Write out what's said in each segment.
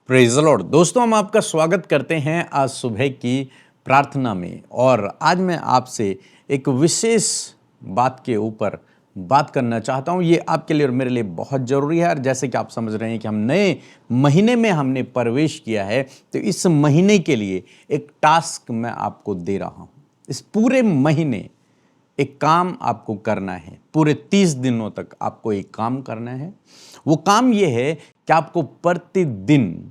Praise the Lord. दोस्तों, हम आपका स्वागत करते हैं आज सुबह की प्रार्थना में। और आज मैं आपसे एक विशेष बात के ऊपर बात करना चाहता हूँ। ये आपके लिए और मेरे लिए बहुत ज़रूरी है। और जैसे कि आप समझ रहे हैं कि हम नए महीने में हमने प्रवेश किया है, तो इस महीने के लिए एक टास्क मैं आपको दे रहा हूँ। इस पूरे महीने एक काम आपको करना है। पूरे 30 दिनों तक आपको एक काम करना है। वो काम ये है कि आपको प्रतिदिन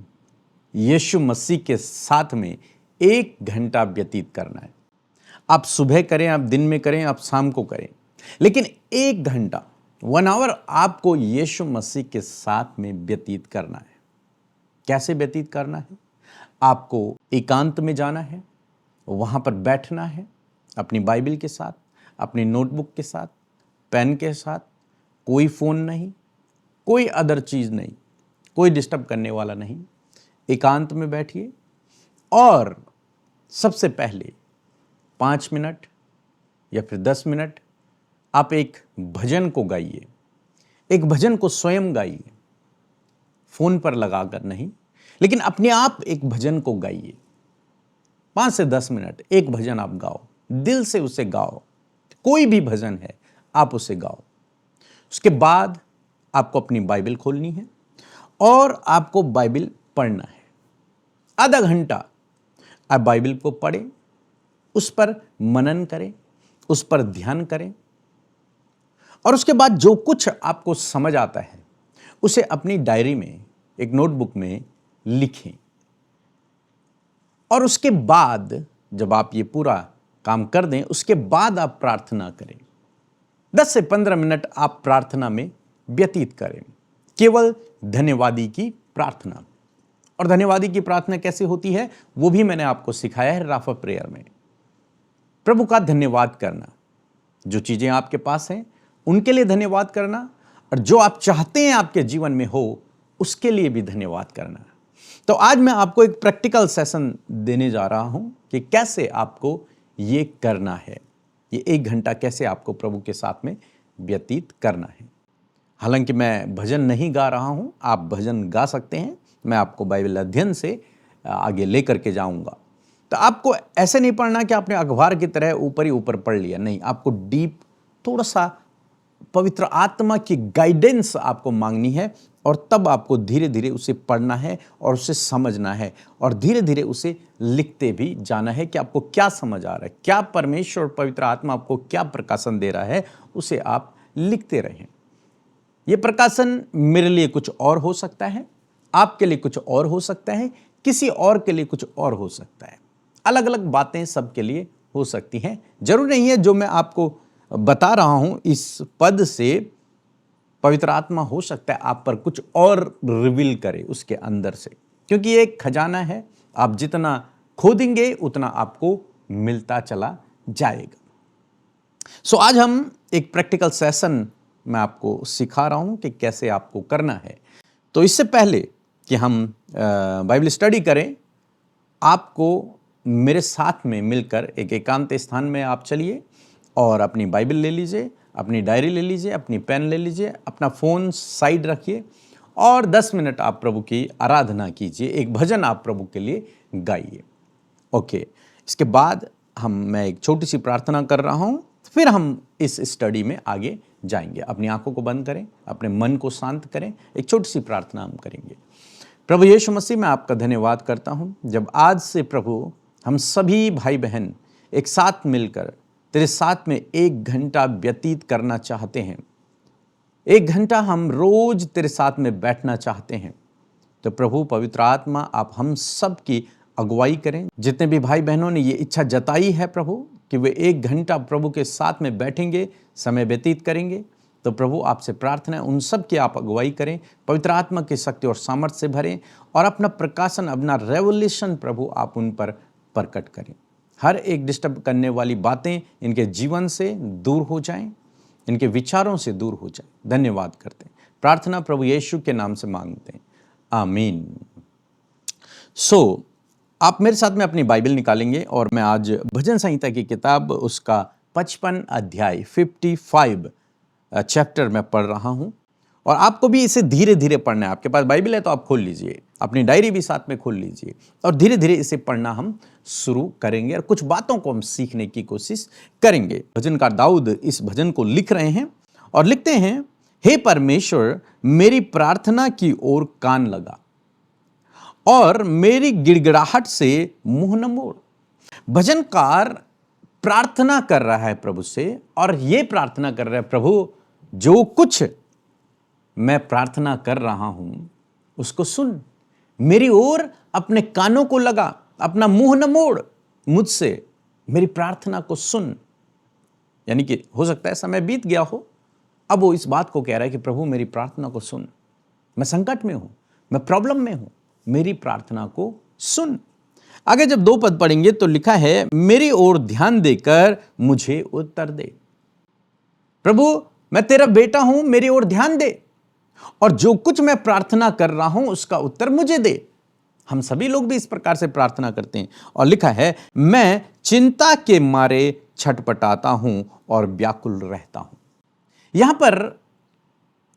यीशु मसीह के साथ में 1 घंटा व्यतीत करना है। आप सुबह करें, आप दिन में करें, आप शाम को करें, लेकिन 1 घंटा 1 आवर आपको यीशु मसीह के साथ में व्यतीत करना है। कैसे व्यतीत करना है? आपको एकांत में जाना है, वहां पर बैठना है अपनी बाइबल के साथ, अपनी नोटबुक के साथ, पेन के साथ, कोई फोन नहीं, कोई अदर चीज नहीं, कोई डिस्टर्ब करने वाला नहीं। एकांत में बैठिए और सबसे पहले 5 मिनट या फिर 10 मिनट आप एक भजन को गाइए। एक भजन को स्वयं गाइए, फोन पर लगाकर नहीं, लेकिन अपने आप एक भजन को गाइए। 5 से 10 मिनट एक भजन आप गाओ, दिल से उसे गाओ। कोई भी भजन है, आप उसे गाओ। उसके बाद आपको अपनी बाइबल खोलनी है और आपको बाइबल पढ़ना है। आधा घंटा आप बाइबल को पढ़ें, उस पर मनन करें, उस पर ध्यान करें, और उसके बाद जो कुछ आपको समझ आता है उसे अपनी डायरी में, एक नोटबुक में लिखें। और उसके बाद जब आप ये पूरा काम कर दें, उसके बाद आप प्रार्थना करें। 10 से 15 मिनट आप प्रार्थना में व्यतीत करें, केवल धन्यवादी की प्रार्थना। और धन्यवादी की प्रार्थना कैसे होती है वो भी मैंने आपको सिखाया है राफा प्रेयर में। प्रभु का धन्यवाद करना, जो चीजें आपके पास हैं उनके लिए धन्यवाद करना, और जो आप चाहते हैं आपके जीवन में हो उसके लिए भी धन्यवाद करना। तो आज मैं आपको एक प्रैक्टिकल सेशन देने जा रहा हूं कि कैसे आपको ये करना है। ये 1 घंटा कैसे आपको प्रभु के साथ में व्यतीत करना है। हालांकि मैं भजन नहीं गा रहा हूं, आप भजन गा सकते हैं। मैं आपको बाइबल अध्ययन से आगे लेकर के जाऊंगा। तो आपको ऐसे नहीं पढ़ना कि आपने अखबार की तरह ऊपर ही ऊपर पढ़ लिया, नहीं। आपको डीप, थोड़ा सा पवित्र आत्मा की गाइडेंस आपको मांगनी है, और तब आपको धीरे धीरे उसे पढ़ना है और उसे समझना है, और धीरे धीरे उसे लिखते भी जाना है कि आपको क्या समझ आ रहा है, क्या परमेश्वर पवित्र आत्मा आपको क्या प्रकाशन दे रहा है, उसे आप लिखते रहें। यह प्रकाशन मेरे लिए कुछ और हो सकता है, आपके लिए कुछ और हो सकता है, किसी और के लिए कुछ और हो सकता है। अलग अलग बातें सबके लिए हो सकती हैं। जरूर नहीं है जो मैं आपको बता रहा हूं इस पद से पवित्र आत्मा हो सकता है आप पर कुछ और रिवील करे उसके अंदर से, क्योंकि ये एक खजाना है। आप जितना खोदेंगे उतना आपको मिलता चला जाएगा। सो आज हम एक प्रैक्टिकल सेशन मैं आपको सिखा रहा हूं कि कैसे आपको करना है। तो इससे पहले कि हम बाइबल स्टडी करें, आपको मेरे साथ में मिलकर एक एकांत स्थान में आप चलिए और अपनी बाइबल ले लीजिए, अपनी डायरी ले लीजिए, अपनी पेन ले लीजिए, अपना फ़ोन साइड रखिए और 10 मिनट आप प्रभु की आराधना कीजिए। एक भजन आप प्रभु के लिए गाइए। ओके, इसके बाद मैं एक छोटी सी प्रार्थना कर रहा हूँ, फिर हम इस स्टडी में आगे जाएंगे। अपनी आंखों को बंद करें, अपने मन को शांत करें, एक छोटी सी प्रार्थना हम करेंगे। प्रभु यीशु मसीह, मैं आपका धन्यवाद करता हूँ जब आज से प्रभु हम सभी भाई बहन एक साथ मिलकर तेरे साथ में 1 घंटा व्यतीत करना चाहते हैं। 1 घंटा हम रोज तेरे साथ में बैठना चाहते हैं। तो प्रभु पवित्र आत्मा, आप हम सब की अगुवाई करें। जितने भी भाई बहनों ने ये इच्छा जताई है प्रभु कि वे 1 घंटा प्रभु के साथ में बैठेंगे, समय व्यतीत करेंगे, तो प्रभु आपसे प्रार्थना है उन सब की आप अगुवाई करें, पवित्र आत्मा की शक्ति और सामर्थ्य से भरें, और अपना प्रकाशन, अपना रेवोल्यूशन प्रभु आप उन पर प्रकट करें। हर एक डिस्टर्ब करने वाली बातें इनके जीवन से दूर हो जाएं, इनके विचारों से दूर हो जाएं। धन्यवाद करते हैं। प्रार्थना प्रभु यीशु के नाम से मांगते हैं, आमीन। आप मेरे साथ में अपनी बाइबल निकालेंगे और मैं आज भजन संहिता की किताब उसका 55 अध्याय 55 चैप्टर में पढ़ रहा हूं। और आपको भी इसे धीरे धीरे पढ़ना है। आपके पास बाइबल है तो आप खोल लीजिए, अपनी डायरी भी साथ में खोल लीजिए और धीरे धीरे इसे पढ़ना हम शुरू करेंगे और कुछ बातों को हम सीखने की कोशिश करेंगे। भजनकार दाऊद इस भजन को लिख रहे हैं और लिखते हैं, हे परमेश्वर, मेरी प्रार्थना की ओर कान लगा और मेरी गिड़गिड़ाहट से मुंह न मोड़। भजनकार प्रार्थना कर रहा है प्रभु से और यह प्रार्थना कर रहा है, प्रभु जो कुछ मैं प्रार्थना कर रहा हूं उसको सुन, मेरी ओर अपने कानों को लगा, अपना मुंह न मोड़, मुझसे मेरी प्रार्थना को सुन। यानी कि हो सकता है समय बीत गया हो, अब वो इस बात को कह रहा है कि प्रभु मेरी प्रार्थना को सुन, मैं संकट में हूं, मैं प्रॉब्लम में हूं, मेरी प्रार्थना को सुन। आगे जब 2 पद पढ़ेंगे तो लिखा है, मेरी ओर ध्यान देकर मुझे उत्तर दे। प्रभु मैं तेरा बेटा हूं, मेरी ओर ध्यान दे और जो कुछ मैं प्रार्थना कर रहा हूं उसका उत्तर मुझे दे। हम सभी लोग भी इस प्रकार से प्रार्थना करते हैं और लिखा है, मैं चिंता के मारे छटपटाता हूं और व्याकुल रहता हूं। यहां पर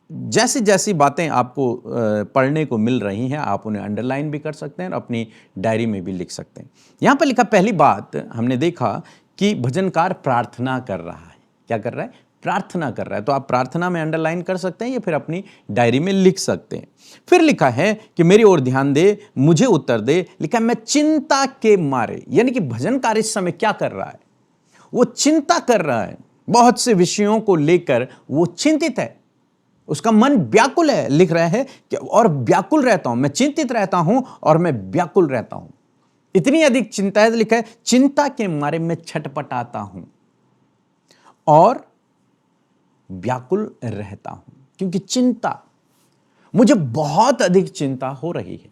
जैसी जैसी बातें आपको पढ़ने को मिल रही हैं, आप उन्हें अंडरलाइन भी कर सकते हैं और अपनी डायरी में भी लिख सकते हैं। यहां पर लिखा, पहली बात हमने देखा कि भजनकार प्रार्थना कर रहा है। क्या कर रहा है? प्रार्थना कर रहा है। तो आप प्रार्थना में अंडरलाइन कर सकते हैं या फिर अपनी डायरी में लिख सकते हैं। फिर लिखा है कि मेरी ओर ध्यान दे, मुझे उत्तर दे। लिखा है मैं चिंता के मारे, यानी कि भजनकार इस समय क्या कर रहा है? वो चिंता कर रहा है, बहुत से विषयों को लेकर वो चिंतित है, उसका मन व्याकुल है। लिख रहा है कि और व्याकुल रहता हूं, मैं चिंतित रहता हूं और मैं व्याकुल रहता हूं। इतनी अधिक चिंता है, लिखा है चिंता के मारे मैं छटपटाता हूं और व्याकुल रहता हूं, क्योंकि चिंता, मुझे बहुत अधिक चिंता हो रही है।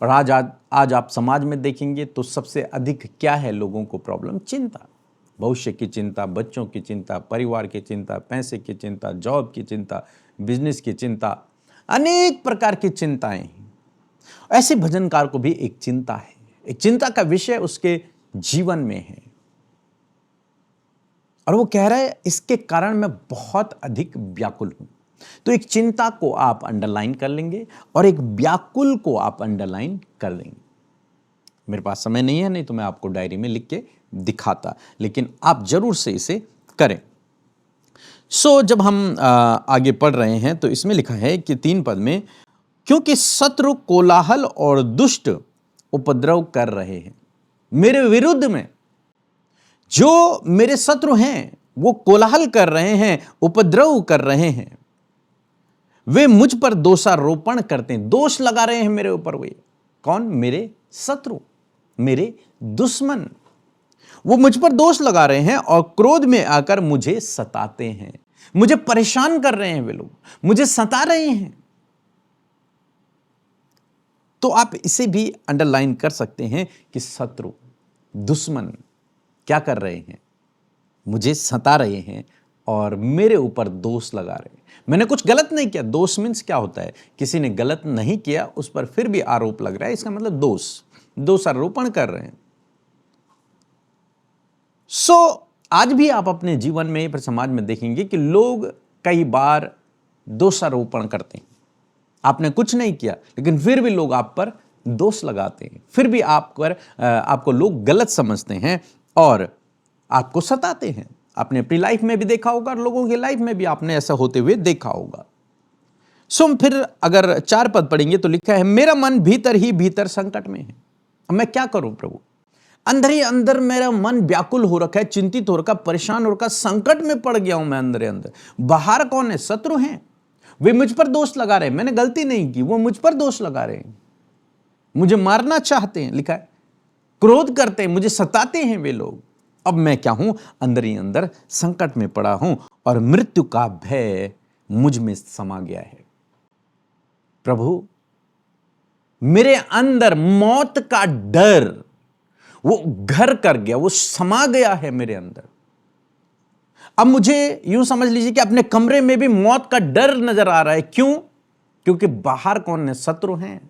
और आज आप समाज में देखेंगे तो सबसे अधिक क्या है लोगों को प्रॉब्लम? चिंता। भविष्य की चिंता, बच्चों की चिंता, परिवार की चिंता, पैसे की चिंता, जॉब की चिंता, बिजनेस की चिंता, अनेक प्रकार की चिंताएं हैं। ऐसे भजनकार को भी एक चिंता है, एक चिंता का विषय उसके जीवन में है और वो कह रहा है इसके कारण मैं बहुत अधिक व्याकुल हूं। तो एक चिंता को आप अंडरलाइन कर लेंगे और एक व्याकुल को आप अंडरलाइन कर देंगे। मेरे पास समय नहीं है, नहीं तो मैं आपको डायरी में लिख के दिखाता, लेकिन आप जरूर से इसे करें। जब हम आगे पढ़ रहे हैं तो इसमें लिखा है कि 3 पद में, क्योंकि शत्रु कोलाहल और दुष्ट उपद्रव कर रहे हैं मेरे विरुद्ध में। जो मेरे शत्रु हैं वो कोलाहल कर रहे हैं, उपद्रव कर रहे हैं, वे मुझ पर दोषारोपण करते हैं, दोष लगा रहे हैं मेरे ऊपर। वे कौन? मेरे शत्रु, मेरे दुश्मन। वो मुझ पर दोष लगा रहे हैं और क्रोध में आकर मुझे सताते हैं, मुझे परेशान कर रहे हैं, वे लोग मुझे सता रहे हैं। तो आप इसे भी अंडरलाइन कर सकते हैं कि शत्रु, दुश्मन क्या कर रहे हैं? मुझे सता रहे हैं और मेरे ऊपर दोष लगा रहे हैं। मैंने कुछ गलत नहीं किया। दोष मीन्स क्या होता है? किसी ने गलत नहीं किया, उस पर फिर भी आरोप लग रहा है, इसका मतलब दोषारोपण कर रहे हैं। आज भी आप अपने जीवन में, पर समाज में देखेंगे कि लोग कई बार दोषारोपण करते हैं। आपने कुछ नहीं किया लेकिन फिर भी लोग आप पर दोष लगाते हैं, फिर भी आपको लोग गलत समझते हैं और आपको सताते हैं। आपने अपनी लाइफ में भी देखा होगा और लोगों की लाइफ में भी आपने ऐसा होते हुए देखा होगा। फिर अगर 4 पद पढ़ेंगे तो लिखा है, मेरा मन भीतर ही भीतर संकट में है। अब मैं क्या करूं प्रभु? अंदर ही अंदर मेरा मन व्याकुल हो रखा है, चिंतित हो रखा, परेशान हो रखा, संकट में पड़ गया हूं मैं अंदर ही अंदर। बाहर कौन है? शत्रु हैं, वे मुझ पर दोष लगा रहे हैं। मैंने गलती नहीं की, वो मुझ पर दोष लगा रहे हैं, मुझे मारना चाहते हैं। लिखा है क्रोध करते हैं, मुझे सताते हैं वे लोग। अब मैं क्या हूं? अंदर ही अंदर संकट में पड़ा हूं और मृत्यु का भय मुझ में समा गया है। प्रभु मेरे अंदर मौत का डर वो घर कर गया, वो समा गया है मेरे अंदर। अब मुझे यूं समझ लीजिए कि अपने कमरे में भी मौत का डर नजर आ रहा है। क्यों? क्योंकि बाहर कौन है? शत्रु हैं,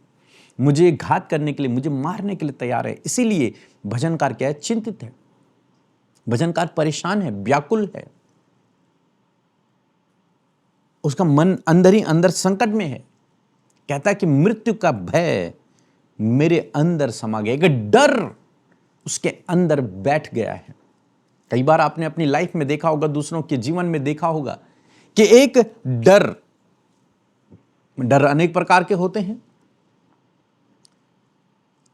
मुझे घात करने के लिए, मुझे मारने के लिए तैयार है। इसीलिए भजनकार क्या है? चिंतित है, भजनकार परेशान है, व्याकुल है। उसका मन अंदर ही अंदर संकट में है। कहता है कि मृत्यु का भय मेरे अंदर समा गया, एक डर उसके अंदर बैठ गया है। कई बार आपने अपनी लाइफ में देखा होगा, दूसरों के जीवन में देखा होगा कि एक डर अनेक प्रकार के होते हैं।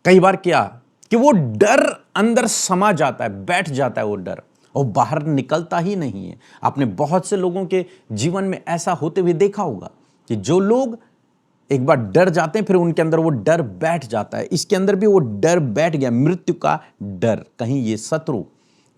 कई बार क्या कि वो डर अंदर समा जाता है, बैठ जाता है वो डर, और बाहर निकलता ही नहीं है। आपने बहुत से लोगों के जीवन में ऐसा होते हुए देखा होगा कि जो लोग एक बार डर जाते हैं, फिर उनके अंदर वो डर बैठ जाता है। इसके अंदर भी वो डर बैठ गया, मृत्यु का डर। कहीं ये शत्रु,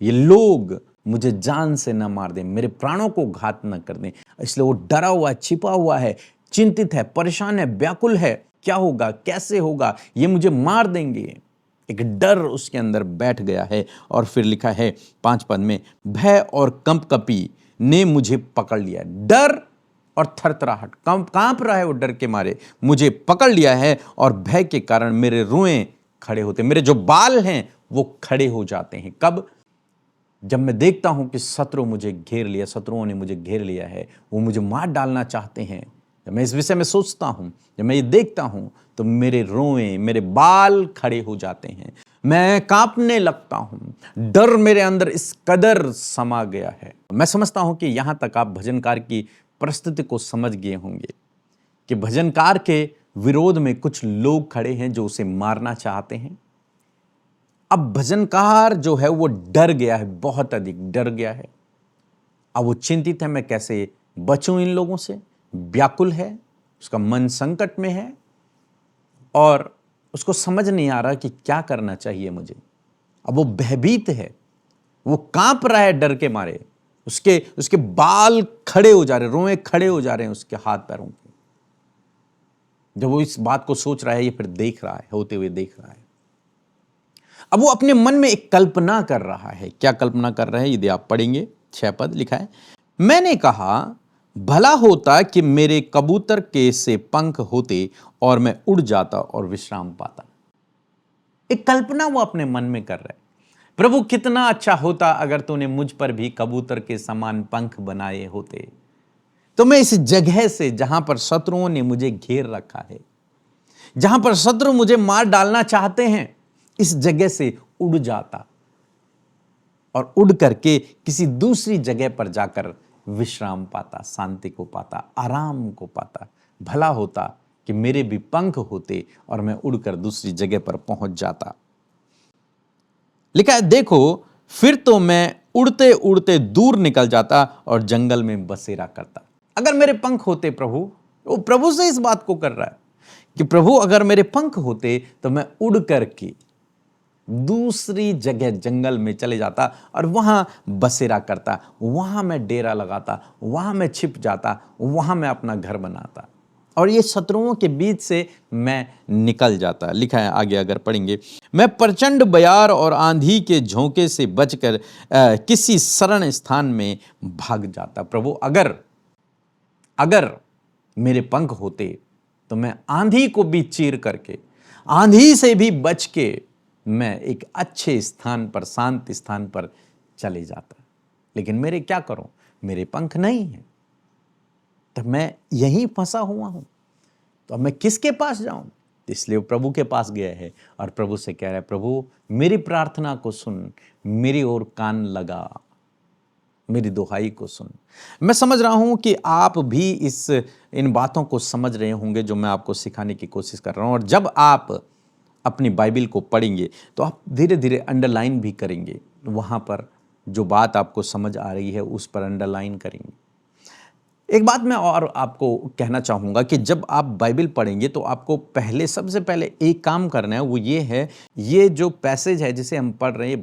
ये लोग मुझे जान से न मार दें, मेरे प्राणों को घात न कर दें। इसलिए वो डरा हुआ है, छिपा हुआ है, चिंतित है, परेशान है, व्याकुल है। क्या होगा, कैसे होगा, ये मुझे मार देंगे। एक डर उसके अंदर बैठ गया है। और फिर लिखा है 5 पद में, भय और कंपकपी ने मुझे पकड़ लिया। डर और थरथराहट, कांप रहा है वो डर के मारे, मुझे पकड़ लिया है, और भय के कारण मेरे रुएं खड़े होते, मेरे जो बाल हैं वो खड़े हो जाते हैं। कब? जब मैं देखता हूं कि शत्रुओं ने मुझे घेर लिया है, वो मुझे मार डालना चाहते हैं। जब मैं इस विषय में सोचता हूं, जब मैं ये देखता हूं, तो मेरे रोएं, मेरे बाल खड़े हो जाते हैं, मैं कांपने लगता हूं। डर मेरे अंदर इस कदर समा गया है। मैं समझता हूं कि यहां तक आप भजनकार की परिस्थिति को समझ गए होंगे कि भजनकार के विरोध में कुछ लोग खड़े हैं जो उसे मारना चाहते हैं। अब भजनकार जो है वो डर गया है, बहुत अधिक डर गया है। अब वो चिंतित है, मैं कैसे बचूं इन लोगों से, व्याकुल है, उसका मन संकट में है, और उसको समझ नहीं आ रहा कि क्या करना चाहिए मुझे। अब वो भयभीत है, वो कांप रहा है डर के मारे, उसके बाल खड़े हो जा रहे, रोए खड़े हो जा रहे हैं उसके हाथ पैरों के। जब वो इस बात को सोच रहा है, ये फिर देख रहा है, होते हुए देख रहा है। अब वो अपने मन में एक कल्पना कर रहा है। क्या कल्पना कर रहा है, यदि आप पढ़ेंगे 6 पद लिखा है, मैंने कहा भला होता कि मेरे कबूतर के से पंख होते और मैं उड़ जाता और विश्राम पाता। एक कल्पना वो अपने मन में कर रहा है। प्रभु कितना अच्छा होता अगर तूने मुझ पर भी कबूतर के समान पंख बनाए होते, तो मैं इस जगह से, जहां पर शत्रुओं ने मुझे घेर रखा है, जहां पर शत्रु मुझे मार डालना चाहते हैं, इस जगह से उड़ जाता और उड़ करके किसी दूसरी जगह पर जाकर विश्राम पाता, शांति को पाता, आराम को पाता। भला होता कि मेरे भी पंख होते और मैं उड़कर दूसरी जगह पर पहुंच जाता। लिखा है, देखो फिर तो मैं उड़ते उड़ते दूर निकल जाता और जंगल में बसेरा करता। अगर मेरे पंख होते प्रभु, वो प्रभु से इस बात को कर रहा है कि प्रभु अगर मेरे पंख होते तो मैं उड़ करके दूसरी जगह जंगल में चले जाता और वहां बसेरा करता, वहां मैं डेरा लगाता, वहां मैं छिप जाता, वहां मैं अपना घर बनाता और ये शत्रुओं के बीच से मैं निकल जाता। लिखा है आगे अगर पढ़ेंगे, मैं प्रचंड बयार और आंधी के झोंके से बचकर किसी शरण स्थान में भाग जाता। प्रभु अगर मेरे पंख होते तो मैं आंधी को भी चीर करके, आंधी से भी बच के मैं एक अच्छे स्थान पर, शांत स्थान पर चले जाता। लेकिन मेरे क्या करूं, मेरे पंख नहीं है, तो मैं यहीं फंसा हुआ हूं, तो अब मैं किसके पास जाऊं? इसलिए वो प्रभु के पास गया है और प्रभु से कह रहा है, प्रभु मेरी प्रार्थना को सुन, मेरी ओर कान लगा, मेरी दुहाई को सुन। मैं समझ रहा हूं कि आप भी इन बातों को समझ रहे होंगे जो मैं आपको सिखाने की कोशिश कर रहा हूं। और जब आप अपनी बाइबिल को पढ़ेंगे तो आप धीरे धीरे अंडरलाइन भी करेंगे, वहां पर जो बात आपको समझ आ रही है उस पर अंडरलाइन करेंगे। एक बात मैं और आपको कहना चाहूँगा कि जब आप बाइबिल पढ़ेंगे तो आपको सबसे पहले एक काम करना है, वो ये है, ये जो पैसेज है जिसे हम पढ़ रहे हैं,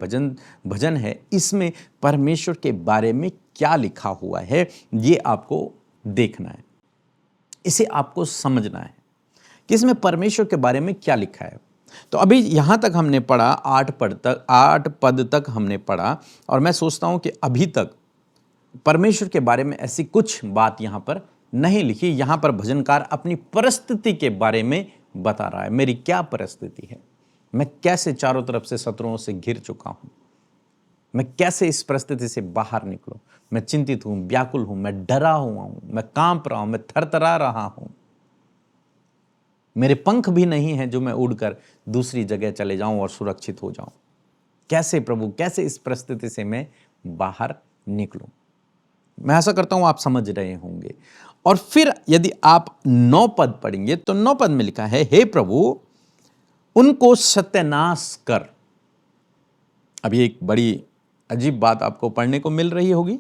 भजन है, इसमें परमेश्वर के बारे में क्या लिखा हुआ है ये आपको देखना है, इसे आपको समझना है कि इसमें परमेश्वर के बारे में क्या लिखा है। तो अभी यहाँ तक हमने पढ़ा, 8 पद तक हमने पढ़ा, और मैं सोचता हूँ कि अभी तक परमेश्वर के बारे में ऐसी कुछ बात यहाँ पर नहीं लिखी। यहाँ पर भजनकार अपनी परिस्थिति के बारे में बता रहा है, मेरी क्या परिस्थिति है, मैं कैसे चारों तरफ से शत्रुओं से घिर चुका हूँ, मैं कैसे इस परिस्थिति से बाहर निकलूं। मैं चिंतित हूं, व्याकुल हूं, मैं डरा हुआ हूं, मैं कांप रहा हूं, मैं थरथरा रहा हूं। मेरे पंख भी नहीं है जो मैं उड़कर दूसरी जगह चले जाऊं और सुरक्षित हो जाऊं। कैसे प्रभु, कैसे इस परिस्थिति से मैं बाहर निकलूं। मैं आशा करता हूं आप समझ रहे होंगे। और फिर यदि आप 9 पद पढ़ेंगे तो 9 पद में लिखा है, हे प्रभु उनको सत्यानाश कर। अभी एक बड़ी अजीब बात आपको पढ़ने को मिल रही होगी।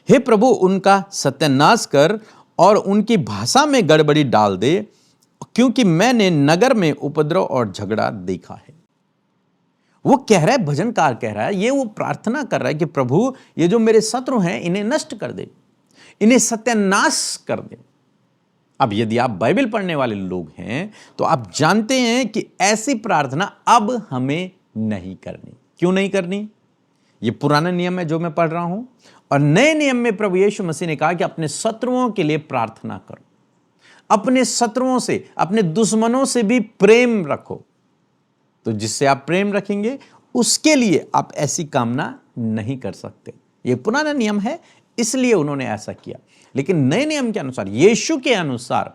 हे प्रभु उनका सत्यानाश कर और उनकी भाषा में गड़बड़ी डाल दे, क्योंकि मैंने नगर में उपद्रव और झगड़ा देखा है। वो कह रहा है, भजनकार कह रहा है, ये वो प्रार्थना कर रहा है कि प्रभु ये जो मेरे शत्रु हैं इन्हें नष्ट कर दे, इन्हें सत्यानाश कर दे। अब यदि आप बाइबल पढ़ने वाले लोग हैं तो आप जानते हैं कि ऐसी प्रार्थना अब हमें नहीं करनी। क्यों नहीं करनी? ये पुराना नियम है जो मैं पढ़ रहा हूं, और नए नियम में प्रभु यीशु मसीह ने कहा कि अपने शत्रुओं के लिए प्रार्थना करो। अपने शत्रुओं से, अपने दुश्मनों से भी प्रेम रखो। तो जिससे आप प्रेम रखेंगे उसके लिए आप ऐसी कामना नहीं कर सकते। यह पुराना नियम है, इसलिए उन्होंने ऐसा किया। लेकिन नए नियम के अनुसार, यीशु के अनुसार,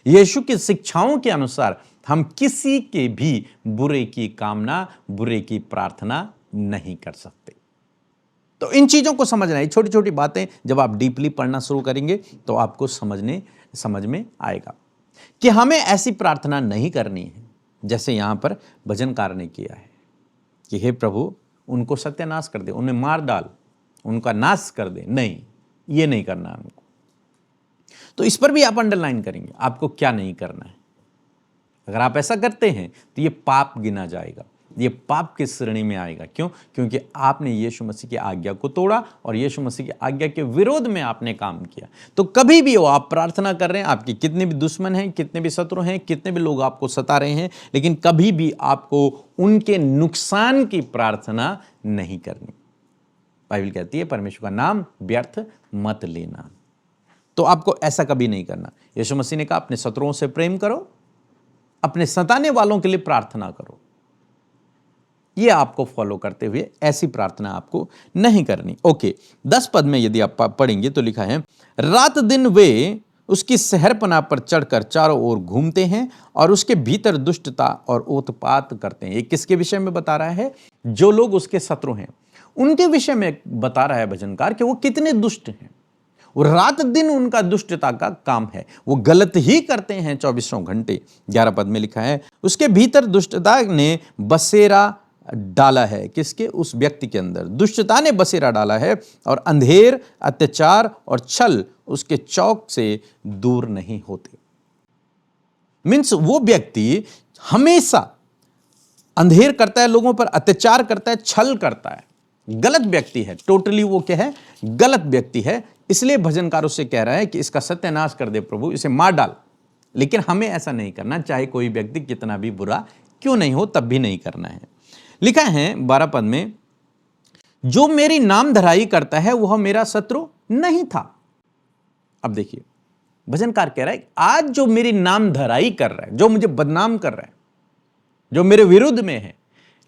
यीशु की शिक्षाओं के अनुसार हम किसी के भी बुरे की कामना, बुरे की प्रार्थना नहीं कर सकते। तो इन चीजों को समझना है। छोटी छोटी बातें जब आप डीपली पढ़ना शुरू करेंगे तो आपको समझ में आएगा कि हमें ऐसी प्रार्थना नहीं करनी है जैसे यहां पर भजनकार ने किया है कि हे प्रभु उनको सत्यानाश कर दे, उन्हें मार डाल, उनका नाश कर दे। नहीं, ये नहीं करना है हमको। तो इस पर भी आप अंडरलाइन करेंगे आपको क्या नहीं करना है। अगर आप ऐसा करते हैं तो ये पाप गिना जाएगा, ये पाप की श्रेणी में आएगा। क्यों? क्योंकि आपने यीशु मसीह की आज्ञा को तोड़ा और यीशु मसीह की आज्ञा के विरोध में आपने काम किया। तो कभी भी हो आप प्रार्थना कर रहे हैं, आपके कितने भी दुश्मन हैं, कितने भी शत्रु हैं, कितने भी लोग आपको सता रहे हैं, लेकिन कभी भी आपको उनके नुकसान की प्रार्थना नहीं करनी। बाइबल कहती है परमेश्वर का नाम व्यर्थ मत लेना। तो आपको ऐसा कभी नहीं करना। यीशु मसीह ने कहा अपने शत्रुओं से प्रेम करो, अपने सताने वालों के लिए प्रार्थना करो। ये आपको फॉलो करते हुए ऐसी प्रार्थना आपको नहीं करनी। ओके, 10 पद में यदि आप पढ़ेंगे तो लिखा है, रात दिन वे उसकी शहरपनाह पर चढ़कर चारों ओर घूमते हैं और उसके भीतर दुष्टता और उत्पात करते हैं। ये किसके विषय में बता रहा है? जो लोग उसके शत्रु हैं उनके विषय में बता रहा है भजनकार कि वो कितने दुष्ट हैं। वो रात दिन उनका दुष्टता का काम है, वो गलत ही करते हैं 24 घंटे। 11 पद में लिखा है, उसके भीतर दुष्टता ने बसेरा डाला है। किसके? उस व्यक्ति के अंदर दुष्टता ने बसेरा डाला है और अंधेर, अत्याचार और छल उसके चौक से दूर नहीं होते। मीन्स वो व्यक्ति हमेशा अंधेर करता है, लोगों पर अत्याचार करता है, छल करता है, गलत व्यक्ति है। टोटली वो क्या है? गलत व्यक्ति है। इसलिए भजनकार उससे कह रहा है कि इसका सत्यानाश कर दे प्रभु, इसे मार डाल। लेकिन हमें ऐसा नहीं करना, चाहे कोई व्यक्ति कितना भी बुरा क्यों नहीं हो, तब भी नहीं करना है। लिखा है 12 पद में, जो मेरी नाम धराई करता है वह मेरा शत्रु नहीं था। अब देखिए भजनकार कह रहा है आज जो मेरी नाम धराई कर रहा है, जो मुझे बदनाम कर रहा है, जो मेरे विरुद्ध में है,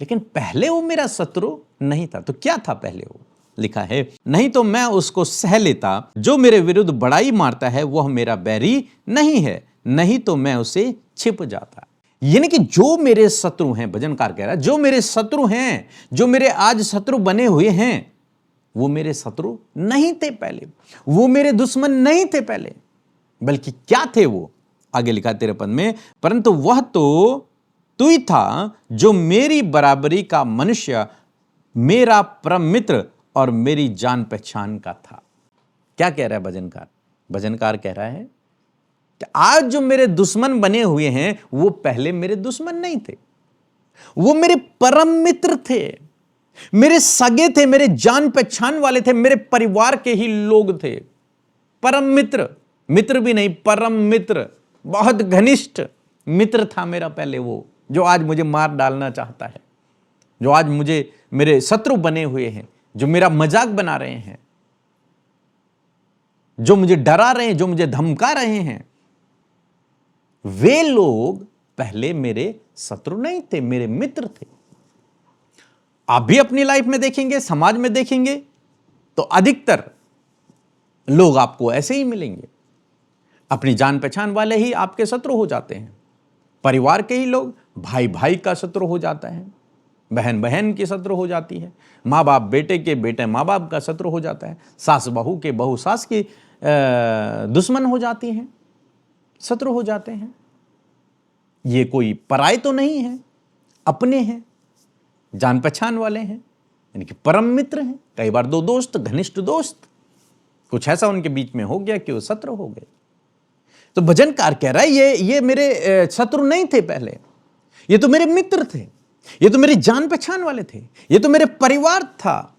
लेकिन पहले वो मेरा शत्रु नहीं था। तो क्या था पहले वो? लिखा है, नहीं तो मैं उसको सह लेता, जो मेरे विरुद्ध बड़ाई मारता है वह मेरा बैरी नहीं है, नहीं तो मैं उसे छिप जाता। यानी कि जो मेरे शत्रु हैं, भजनकार कह रहा है, जो मेरे शत्रु हैं, जो मेरे आज शत्रु बने हुए हैं, वो मेरे शत्रु नहीं थे पहले, वो मेरे दुश्मन नहीं थे पहले, बल्कि क्या थे वो? आगे लिखा 13 पद में, परंतु वह तो तू ही था जो मेरी बराबरी का मनुष्य, मेरा परम मित्र और मेरी जान पहचान का था। क्या कह रहा है भजनकार? भजनकार कह रहा है कि आज जो मेरे दुश्मन बने हुए हैं वो पहले मेरे दुश्मन नहीं थे, वो मेरे परम मित्र थे, मेरे सगे थे, मेरे जान पहचान वाले थे, मेरे परिवार के ही लोग थे। परम मित्र, मित्र भी नहीं, परम मित्र, बहुत घनिष्ठ मित्र था मेरा पहले वो, जो आज मुझे मार डालना चाहता है, जो आज मुझे मेरे शत्रु बने हुए हैं, जो मेरा मजाक बना रहे हैं, जो मुझे डरा रहे हैं, जो मुझे धमका रहे हैं, वे लोग पहले मेरे शत्रु नहीं थे, मेरे मित्र थे। आप भी अपनी लाइफ में देखेंगे, समाज में देखेंगे, तो अधिकतर लोग आपको ऐसे ही मिलेंगे। अपनी जान पहचान वाले ही आपके शत्रु हो जाते हैं। परिवार के ही लोग, भाई भाई का शत्रु हो जाता है, बहन बहन की शत्रु हो जाती है, माँ बाप बेटे के, बेटे माँ बाप का शत्रु हो जाता है, सास बहू के, बहू सास की दुश्मन हो जाती हैं, शत्रु हो जाते हैं। ये कोई पराये तो नहीं है, अपने हैं, जान पहचान वाले हैं, यानी कि परम मित्र हैं। कई बार दो दोस्त, घनिष्ठ दोस्त, कुछ ऐसा उनके बीच में हो गया कि वो शत्रु हो गए। तो भजनकार कह रहा है ये मेरे शत्रु नहीं थे पहले, ये तो मेरे मित्र थे, ये तो मेरी जान पहचान वाले थे, ये तो मेरे परिवार था,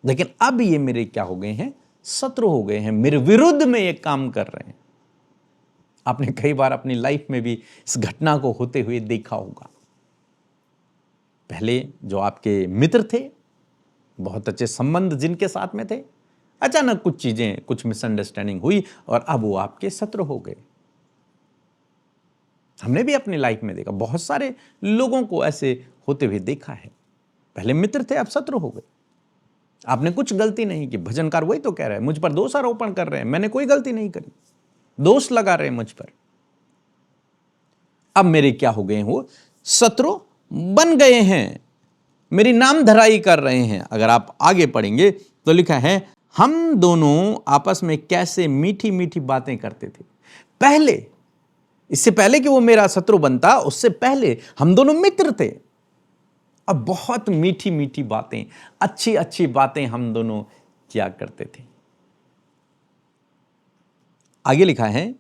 लेकिन अब ये मेरे क्या हो गए हैं, शत्रु हो गए हैं, मेरे विरुद्ध में ये काम कर रहे हैं। आपने कई बार अपनी लाइफ में भी इस घटना को होते हुए देखा होगा। पहले जो आपके मित्र थे, बहुत अच्छे संबंध जिनके साथ में थे, अचानक कुछ चीजें, कुछ मिसअंडरस्टैंडिंग हुई और अब वो आपके शत्रु हो गए। हमने भी अपनी लाइफ में देखा, बहुत सारे लोगों को ऐसे होते हुए देखा है। पहले मित्र थे, अब शत्रु हो गए। आपने कुछ गलती नहीं की, भजनकार वही तो कह रहे हैं, मुझ पर दोषारोपण कर रहे हैं, मैंने कोई गलती नहीं करी, दोष लगा रहे हैं मुझ पर, अब मेरे क्या हो गए हैं, वो शत्रु बन गए हैं, मेरी नाम धराई कर रहे हैं। अगर आप आगे पढ़ेंगे तो लिखा है, हम दोनों आपस में कैसे मीठी मीठी बातें करते थे। पहले, इससे पहले कि वो मेरा शत्रु बनता, उससे पहले हम दोनों मित्र थे। अब बहुत मीठी मीठी बातें, अच्छी अच्छी बातें हम दोनों किया करते थे। आगे लिखा है,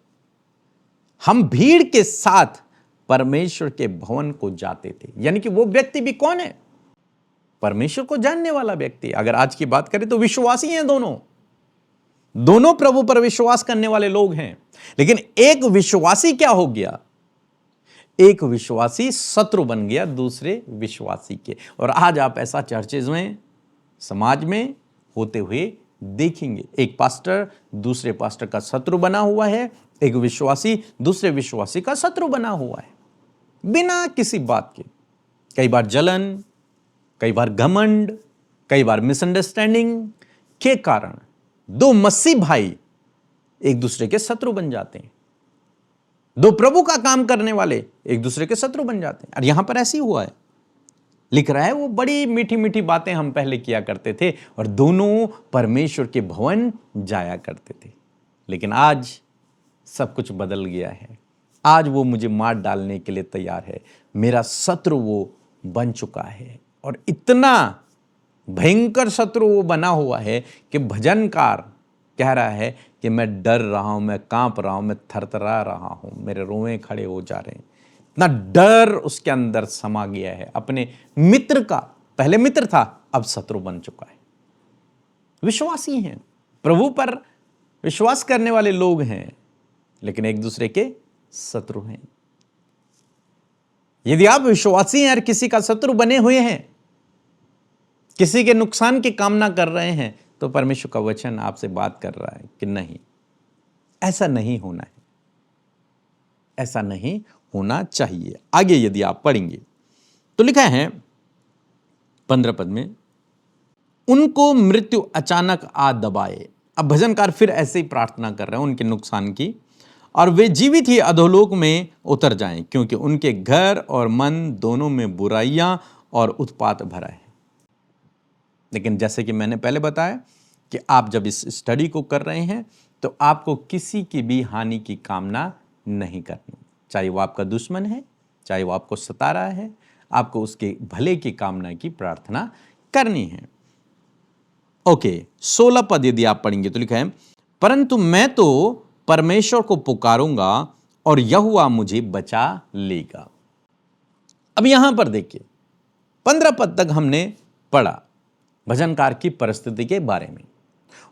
हम भीड़ के साथ परमेश्वर के भवन को जाते थे। यानी कि वो व्यक्ति भी कौन है, परमेश्वर को जानने वाला व्यक्ति। अगर आज की बात करें तो विश्वासी हैं, दोनों प्रभु पर विश्वास करने वाले लोग हैं। लेकिन एक विश्वासी क्या हो गया, एक विश्वासी शत्रु बन गया दूसरे विश्वासी के। और आज आप ऐसा चर्चेज में, समाज में होते हुए देखेंगे। एक पास्टर दूसरे पास्टर का शत्रु बना हुआ है, एक विश्वासी दूसरे विश्वासी का शत्रु बना हुआ है, बिना किसी बात के। कई बार जलन, कई बार घमंड, कई बार मिसअंडरस्टैंडिंग के कारण दो मसीह भाई एक दूसरे के शत्रु बन जाते हैं। दो प्रभु का काम करने वाले एक दूसरे के शत्रु बन जाते हैं। और यहां पर ऐसी हुआ है, लिख रहा है, वो बड़ी मीठी मीठी बातें हम पहले किया करते थे और दोनों परमेश्वर के भवन जाया करते थे। लेकिन आज सब कुछ बदल गया है। आज वो मुझे मार डालने के लिए तैयार है, मेरा शत्रु वो बन चुका है। और इतना भयंकर शत्रु वो बना हुआ है कि भजनकार कह रहा है कि मैं डर रहा हूं, मैं कांप रहा हूं, मैं थरथरा रहा हूं, मेरे रोए खड़े हो जा रहे हैं। इतना डर उसके अंदर समा गया है अपने मित्र का। पहले मित्र था, अब शत्रु बन चुका है। विश्वासी हैं, प्रभु पर विश्वास करने वाले लोग हैं, लेकिन एक दूसरे के शत्रु हैं। यदि आप विश्वासी हैं और किसी का शत्रु बने हुए हैं, किसी के नुकसान की कामना कर रहे हैं, तो परमेश्वर का वचन आपसे बात कर रहा है कि नहीं, ऐसा नहीं होना है, ऐसा नहीं होना चाहिए। आगे यदि आप पढ़ेंगे तो लिखा है 15 पद में, उनको मृत्यु अचानक आ दबाए। अब भजनकार फिर ऐसे ही प्रार्थना कर रहे हैं उनके नुकसान की, और वे जीवित ही अधोलोक में उतर जाएं, क्योंकि उनके घर और मन दोनों में बुराइयां और उत्पात भरा है। लेकिन जैसे कि मैंने पहले बताया कि आप जब इस स्टडी को कर रहे हैं तो आपको किसी की भी हानि की कामना नहीं करनी। चाहे वो आपका दुश्मन है, चाहे वो आपको सता रहा है, आपको उसके भले की कामना की प्रार्थना करनी है। ओके, 16 पद यदि आप पढ़ेंगे तो लिखा है, परंतु मैं तो परमेश्वर को पुकारूंगा और यहोवा मुझे बचा लेगा। अब यहां पर देखिए, 15 पद तक हमने पढ़ा भजनकार की परिस्थिति के बारे में।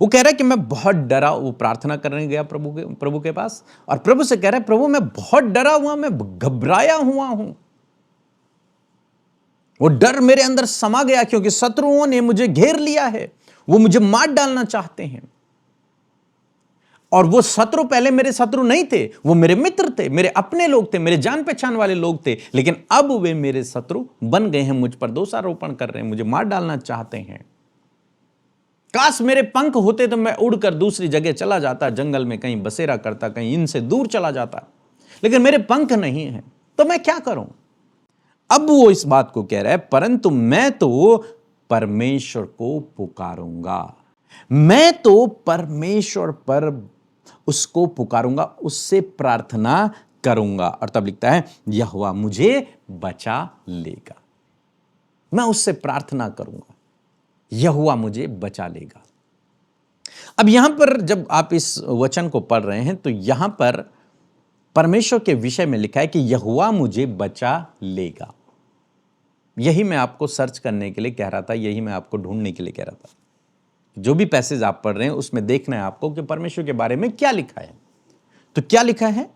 वो कह रहा है कि मैं बहुत डरा, वो प्रार्थना करने गया प्रभु के पास, और प्रभु से कह रहा है, प्रभु मैं बहुत डरा हुआ, मैं घबराया हुआ हूं। वो डर मेरे अंदर समा गया क्योंकि शत्रुओं ने मुझे घेर लिया है, वो मुझे मार डालना चाहते हैं। और वो शत्रु पहले मेरे शत्रु नहीं थे, वो मेरे मित्र थे, मेरे अपने लोग थे, मेरे जान पहचान वाले लोग थे, लेकिन अब वे मेरे शत्रु बन गए हैं, मुझ पर दोषारोपण कर रहे हैं, मुझे मार डालना चाहते हैं। काश मेरे पंख होते तो मैं उड़कर दूसरी जगह चला जाता, जंगल में कहीं बसेरा करता, कहीं इनसे दूर चला जाता, लेकिन मेरे पंख नहीं है, तो मैं क्या करूं? अब वो इस बात को कह रहा है, परंतु मैं तो परमेश्वर को पुकारूंगा, मैं तो परमेश्वर पर उसको पुकारूंगा, उससे प्रार्थना करूंगा। और तब लिखता है, यहोवा मुझे बचा लेगा। मैं उससे प्रार्थना करूंगा, यहोवा मुझे बचा लेगा। अब यहां पर जब आप इस वचन को पढ़ रहे हैं तो यहां पर परमेश्वर के विषय में लिखा है कि यहोवा मुझे बचा लेगा। यही मैं आपको सर्च करने के लिए कह रहा था, यही मैं आपको ढूंढने के लिए कह रहा था। जो भी पैसेज आप पढ़ रहे हैं उसमें देखना है आपको कि परमेश्वर के बारे में क्या लिखा है। तो क्या लिखा है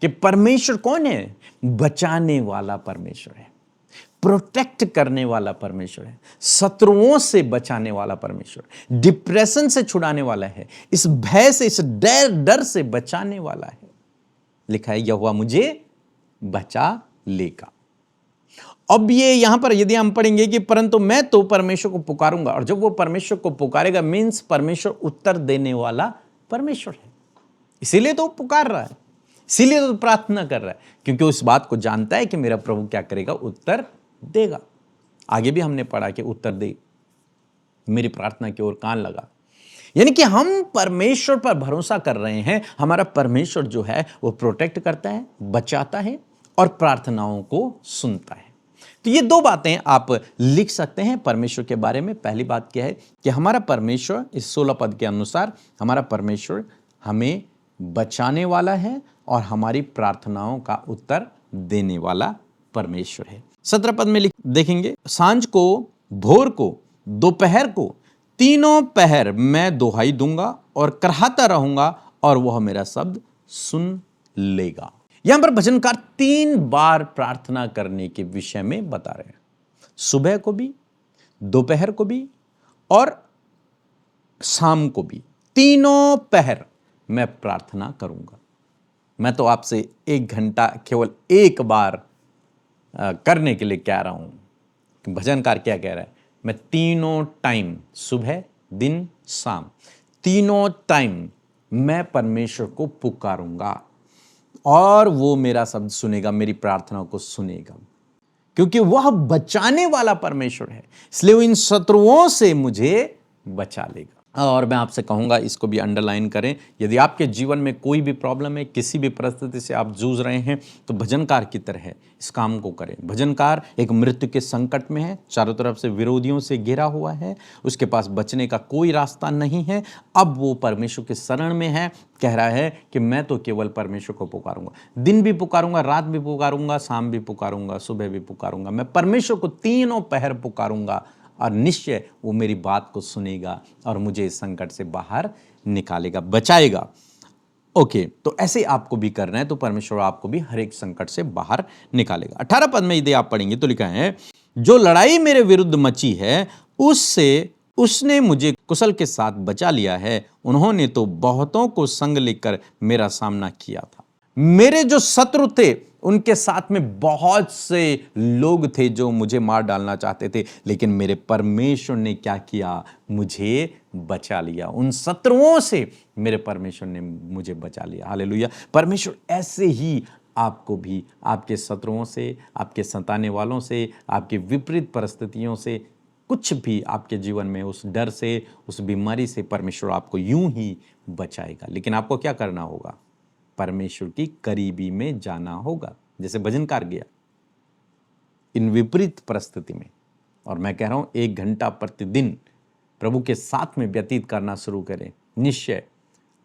कि परमेश्वर कौन है? बचाने वाला परमेश्वर है, प्रोटेक्ट करने वाला परमेश्वर है, शत्रुओं से बचाने वाला परमेश्वर, डिप्रेशन से छुड़ाने वाला है, इस भय से, इस डर से बचाने वाला है। लिखा है यहोवा मुझे बचा लेगा। अब ये यहां पर यदि हम पढ़ेंगे कि परंतु मैं तो परमेश्वर को पुकारूंगा, और जब वो परमेश्वर को पुकारेगा मीन्स परमेश्वर उत्तर देने वाला परमेश्वर है, इसीलिए तो पुकार रहा है, इसीलिए तो प्रार्थना कर रहा है, क्योंकि उस बात को जानता है कि मेरा प्रभु क्या करेगा, उत्तर देगा। आगे भी हमने पढ़ा कि उत्तर दे, मेरी प्रार्थना की ओर कान लगा। यानी कि हम परमेश्वर पर भरोसा कर रहे हैं, हमारा परमेश्वर जो है वो प्रोटेक्ट करता है, बचाता है और प्रार्थनाओं को सुनता है। तो ये दो बातें आप लिख सकते हैं परमेश्वर के बारे में। पहली बात क्या है कि हमारा परमेश्वर, इस 16 पद के अनुसार हमारा परमेश्वर हमें बचाने वाला है और हमारी प्रार्थनाओं का उत्तर देने वाला परमेश्वर है। 17 पद में देखेंगे, सांझ को, भोर को, दोपहर को, तीनों पहर मैं दुहाई दूंगा और कराहता रहूंगा और वह मेरा शब्द सुन लेगा। यहां पर भजनकार 3 बार प्रार्थना करने के विषय में बता रहे हैं, सुबह को भी, दोपहर को भी और शाम को भी। तीनों पहर मैं प्रार्थना करूंगा। मैं तो आपसे 1 घंटा केवल एक बार करने के लिए कह रहा हूं। भजनकार क्या कह रहा है? मैं तीनों टाइम, सुबह, दिन, शाम, तीनों टाइम मैं परमेश्वर को पुकारूंगा और वो मेरा शब्द सुनेगा, मेरी प्रार्थनाओं को सुनेगा, क्योंकि वह बचाने वाला परमेश्वर है, इसलिए वो इन शत्रुओं से मुझे बचा लेगा। और मैं आपसे कहूंगा, इसको भी अंडरलाइन करें, यदि आपके जीवन में कोई भी प्रॉब्लम है, किसी भी परिस्थिति से आप जूझ रहे हैं, तो भजनकार की तरह इस काम को करें। भजनकार एक मृत्यु के संकट में है, चारों तरफ से विरोधियों से घिरा हुआ है, उसके पास बचने का कोई रास्ता नहीं है। अब वो परमेश्वर के शरण में है, कह रहा है कि मैं तो केवल परमेश्वर को पुकारूंगा, दिन भी पुकारूंगा, रात भी पुकारूंगा, शाम भी पुकारूंगा, सुबह भी पुकारूंगा। मैं परमेश्वर को तीनों पहर पुकारूंगा और निश्चय वो मेरी बात को सुनेगा और मुझे इस संकट से बाहर निकालेगा, बचाएगा। ओके, तो ऐसे आपको भी करना है, तो परमेश्वर आपको भी हर एक संकट से बाहर निकालेगा। 18 पद में यदि आप पढ़ेंगे तो लिखा है, जो लड़ाई मेरे विरुद्ध मची है उससे उसने मुझे कुशल के साथ बचा लिया है। उन्होंने तो बहुतों को संग लेकर मेरा सामना किया था। मेरे जो शत्रु थे उनके साथ में बहुत से लोग थे जो मुझे मार डालना चाहते थे, लेकिन मेरे परमेश्वर ने क्या किया? मुझे बचा लिया। उन शत्रुओं से मेरे परमेश्वर ने मुझे बचा लिया। हालेलुया। परमेश्वर ऐसे ही आपको भी आपके शत्रुओं से, आपके सताने वालों से, आपकी विपरीत परिस्थितियों से, कुछ भी आपके जीवन में उस डर से, उस बीमारी से परमेश्वर आपको यूं ही बचाएगा। लेकिन आपको क्या करना होगा? परमेश्वर की करीबी में जाना होगा, जैसे भजनकार गया इन विपरीत परिस्थिति में। और मैं कह रहा हूं 1 घंटा प्रतिदिन प्रभु के साथ में व्यतीत करना शुरू करें, निश्चय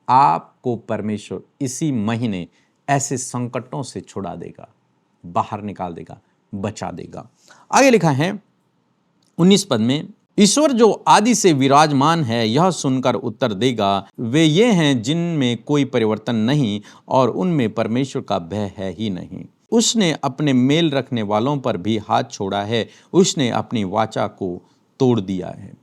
आपको परमेश्वर इसी महीने ऐसे संकटों से छुड़ा देगा, बाहर निकाल देगा, बचा देगा। आगे लिखा है 19 पद में, ईश्वर जो आदि से विराजमान है यह सुनकर उत्तर देगा, वे ये हैं जिनमें कोई परिवर्तन नहीं और उनमें परमेश्वर का भय है ही नहीं। उसने अपने मेल रखने वालों पर भी हाथ छोड़ा है, उसने अपनी वाचा को तोड़ दिया है।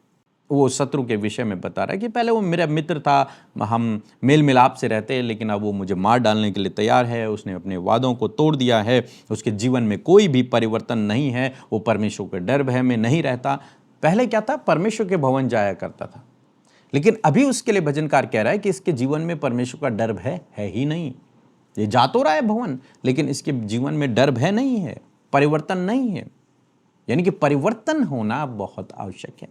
वो शत्रु के विषय में बता रहा है कि पहले वो मेरा मित्र था, हम मेल मिलाप से रहते हैं, लेकिन अब वो मुझे मार डालने के लिए तैयार है, उसने अपने वादों को तोड़ दिया है, उसके जीवन में कोई भी परिवर्तन नहीं है, वो परमेश्वर के डर भय में नहीं रहता। पहले क्या था, परमेश्वर के भवन जाया करता था, लेकिन अभी उसके लिए भजनकार कह रहा है कि इसके जीवन में परमेश्वर का डर भय है ही नहीं। ये जा तो रहा है भवन, लेकिन इसके जीवन में डर भय नहीं है, परिवर्तन नहीं है। यानी कि परिवर्तन होना बहुत आवश्यक है।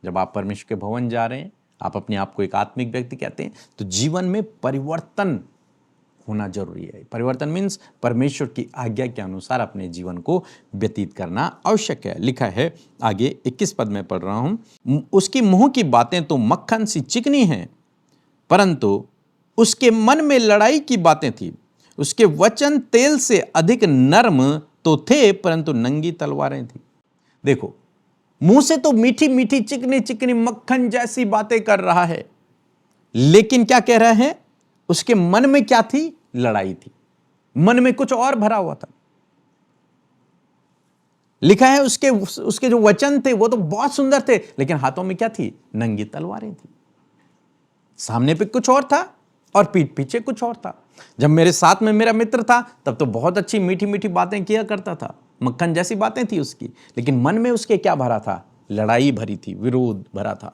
जब आप परमेश्वर के भवन जा रहे हैं, आप अपने आप को एक आत्मिक व्यक्ति कहते हैं, तो जीवन में परिवर्तन होना जरूरी है। परिवर्तन मीन्स परमेश्वर की आज्ञा के अनुसार अपने जीवन को व्यतीत करना आवश्यक है। लिखा है आगे 21 पद में पढ़ रहा हूं, उसकी मुंह की बातें तो मक्खन सी चिकनी हैं, परंतु उसके मन में लड़ाई की बातें थी। उसके वचन तेल से अधिक नर्म तो थे, परंतु नंगी तलवारें थी। देखो, मुंह से तो मीठी मीठी चिकनी चिकनी मक्खन जैसी बातें कर रहा है, लेकिन क्या कह रहा है, उसके मन में क्या थी, लड़ाई थी, मन में कुछ और भरा हुआ था। लिखा है उसके जो वचन थे वो तो बहुत सुंदर थे, लेकिन हाथों में क्या थी, नंगी तलवारें थी। सामने पे कुछ और था और पीठ पीछे कुछ और था। जब मेरे साथ में मेरा मित्र था तब तो बहुत अच्छी मीठी मीठी बातें किया करता था, मक्खन जैसी बातें थी उसकी, लेकिन मन में उसके क्या भरा था, लड़ाई भरी थी, विरोध भरा था।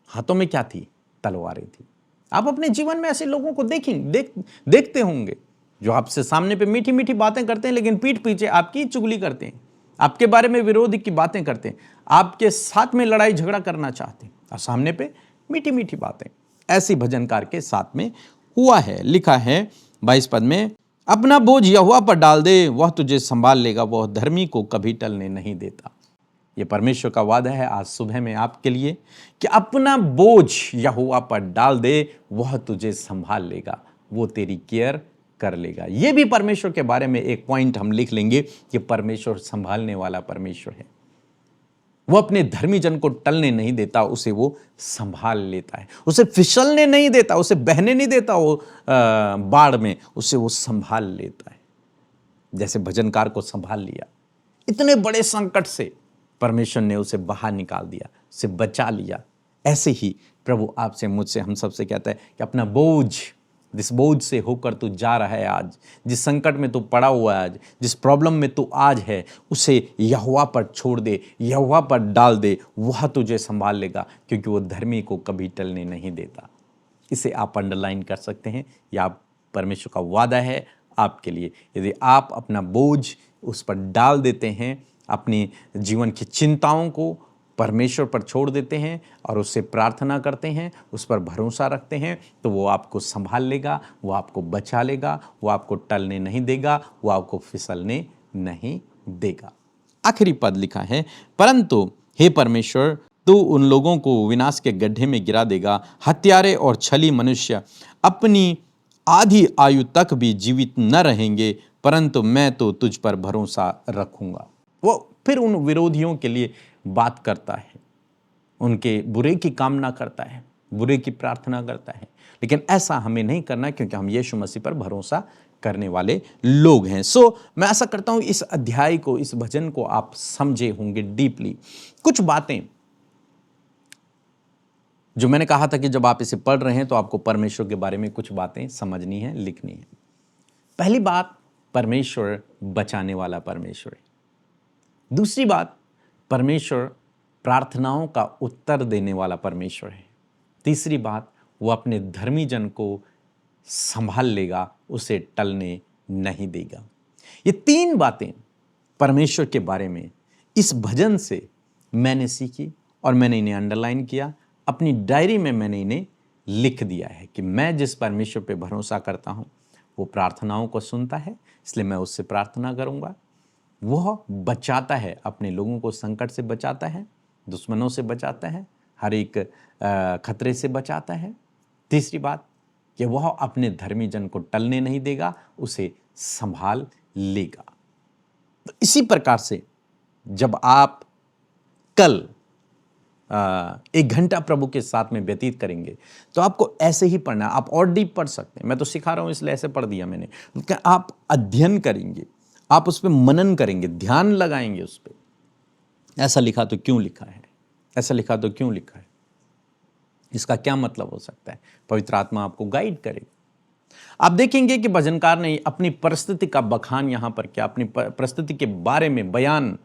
हाथों में क्या थी, तलवारें थी। आप अपने जीवन में ऐसे लोगों को देखते होंगे जो आपसे सामने पे मीठी मीठी बातें करते हैं, लेकिन पीठ पीछे आपकी चुगली करते हैं, आपके बारे में विरोध की बातें करते हैं, आपके साथ में लड़ाई झगड़ा करना चाहते हैं, और सामने पे मीठी मीठी बातें। ऐसी भजनकार के साथ में हुआ है। लिखा है 22 पद में, अपना बोझ यहोवा पर डाल दे, वह तुझे संभाल लेगा, वह धर्मी को कभी टलने नहीं देता। यह परमेश्वर का वादा है आज सुबह में आपके लिए कि अपना बोझ यहोवा पर डाल दे, वह तुझे संभाल लेगा, वो तेरी केयर कर लेगा। यह भी परमेश्वर के बारे में एक पॉइंट हम लिख लेंगे कि परमेश्वर संभालने वाला परमेश्वर है। वो अपने धर्मी जन को टलने नहीं देता, उसे वो संभाल लेता है, उसे फिसलने नहीं देता, उसे बहने नहीं देता वो बाढ़ में, उसे वो संभाल लेता है। जैसे भजनकार को संभाल लिया, इतने बड़े संकट से परमेश्वर ने उसे बाहर निकाल दिया, उसे बचा लिया। ऐसे ही प्रभु आपसे मुझसे हम सबसे कहता है कि अपना बोझ, जिस बोझ से होकर तू जा रहा है आज, जिस संकट में तू पड़ा हुआ है आज, जिस प्रॉब्लम में तू आज है, उसे यहोवा पर छोड़ दे, यहोवा पर डाल दे, वह तुझे संभाल लेगा, क्योंकि वो धर्मी को कभी टलने नहीं देता। इसे आप अंडरलाइन कर सकते हैं, या परमेश्वर का वादा है आपके लिए। यदि आप अपना बोझ उस पर डाल देते हैं, अपनी जीवन की चिंताओं को परमेश्वर पर छोड़ देते हैं और उससे प्रार्थना करते हैं, उस पर भरोसा रखते हैं, तो वो आपको संभाल लेगा, वो आपको बचा लेगा, वो आपको टलने नहीं देगा, वो आपको फिसलने नहीं देगा। आखिरी पद लिखा है, परंतु हे परमेश्वर, तू उन लोगों को विनाश के गड्ढे में गिरा देगा, हत्यारे और छली मनुष्य अपनी आधी आयु तक भी जीवित न रहेंगे, परंतु मैं तो तुझ पर भरोसा रखूंगा। वो फिर उन विरोधियों के लिए बात करता है, उनके बुरे की कामना करता है, बुरे की प्रार्थना करता है, लेकिन ऐसा हमें नहीं करना, क्योंकि हम यीशु मसीह पर भरोसा करने वाले लोग हैं। मैं आशा करता हूं इस अध्याय को, इस भजन को आप समझे होंगे डीपली। कुछ बातें जो मैंने कहा था कि जब आप इसे पढ़ रहे हैं तो आपको परमेश्वर के बारे में कुछ बातें समझनी है, लिखनी है। पहली बात, परमेश्वर बचाने वाला परमेश्वर है। दूसरी बात, परमेश्वर प्रार्थनाओं का उत्तर देने वाला परमेश्वर है। तीसरी बात, वो अपने धर्मी जन को संभाल लेगा, उसे टलने नहीं देगा। ये तीन बातें परमेश्वर के बारे में इस भजन से मैंने सीखी और मैंने इन्हें अंडरलाइन किया, अपनी डायरी में मैंने इन्हें लिख दिया है कि मैं जिस परमेश्वर पे भरोसा करता हूँ वो प्रार्थनाओं को सुनता है, इसलिए मैं उससे प्रार्थना करूँगा। वह बचाता है, अपने लोगों को संकट से बचाता है, दुश्मनों से बचाता है, हर एक खतरे से बचाता है। तीसरी बात कि वह अपने धर्मी जन को टलने नहीं देगा, उसे संभाल लेगा। तो इसी प्रकार से जब आप कल 1 घंटा प्रभु के साथ में व्यतीत करेंगे तो आपको ऐसे ही पढ़ना है। आप और डीप पढ़ सकते हैं, मैं तो सिखा रहा हूं इसलिए ऐसे पढ़ दिया मैंने। आप अध्ययन करेंगे, आप उस पर मनन करेंगे, ध्यान लगाएंगे उस पर। ऐसा लिखा तो क्यों लिखा है, ऐसा लिखा तो क्यों लिखा है, इसका क्या मतलब हो सकता है? पवित्र आत्मा आपको गाइड करेगी। आप देखेंगे कि भजनकार ने अपनी परिस्थिति का बखान यहां पर किया, अपनी परिस्थिति के बारे में बयान,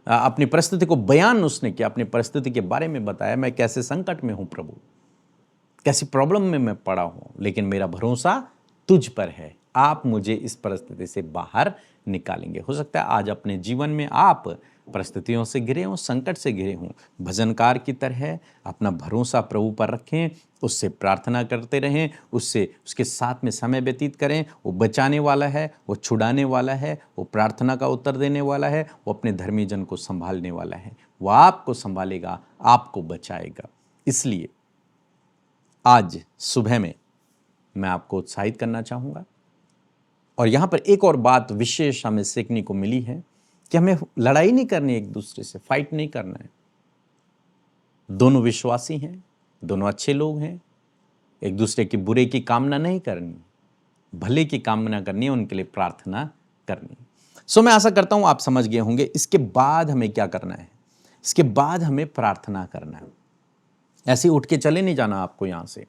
अपनी परिस्थिति को बयान उसने किया, अपनी परिस्थिति के बारे में बताया, मैं कैसे संकट में हूं प्रभु, कैसी प्रॉब्लम में मैं पड़ा हूं, लेकिन मेरा भरोसा तुझ पर है, आप मुझे इस परिस्थिति से बाहर निकालेंगे। हो सकता है आज अपने जीवन में आप परिस्थितियों से घिरे हों, संकट से घिरे हों, भजनकार की तरह अपना भरोसा प्रभु पर रखें, उससे प्रार्थना करते रहें, उसके साथ में समय व्यतीत करें। वो बचाने वाला है, वो छुड़ाने वाला है, वो प्रार्थना का उत्तर देने वाला है, वो अपने धर्मी जन को संभालने वाला है, वो आपको संभालेगा, आपको बचाएगा। इसलिए आज सुबह में मैं आपको उत्साहित करना चाहूँगा। और यहाँ पर एक और बात विशेष हमें सीखने को मिली है कि हमें लड़ाई नहीं करनी, एक दूसरे से फाइट नहीं करना है। दोनों विश्वासी हैं, दोनों अच्छे लोग हैं, एक दूसरे की बुरे की कामना नहीं करनी, भले की कामना करनी है, उनके लिए प्रार्थना करनी। सो मैं आशा करता हूँ आप समझ गए होंगे। इसके बाद हमें क्या करना है, इसके बाद हमें प्रार्थना करना है। ऐसे उठ के चले नहीं जाना आपको यहाँ से,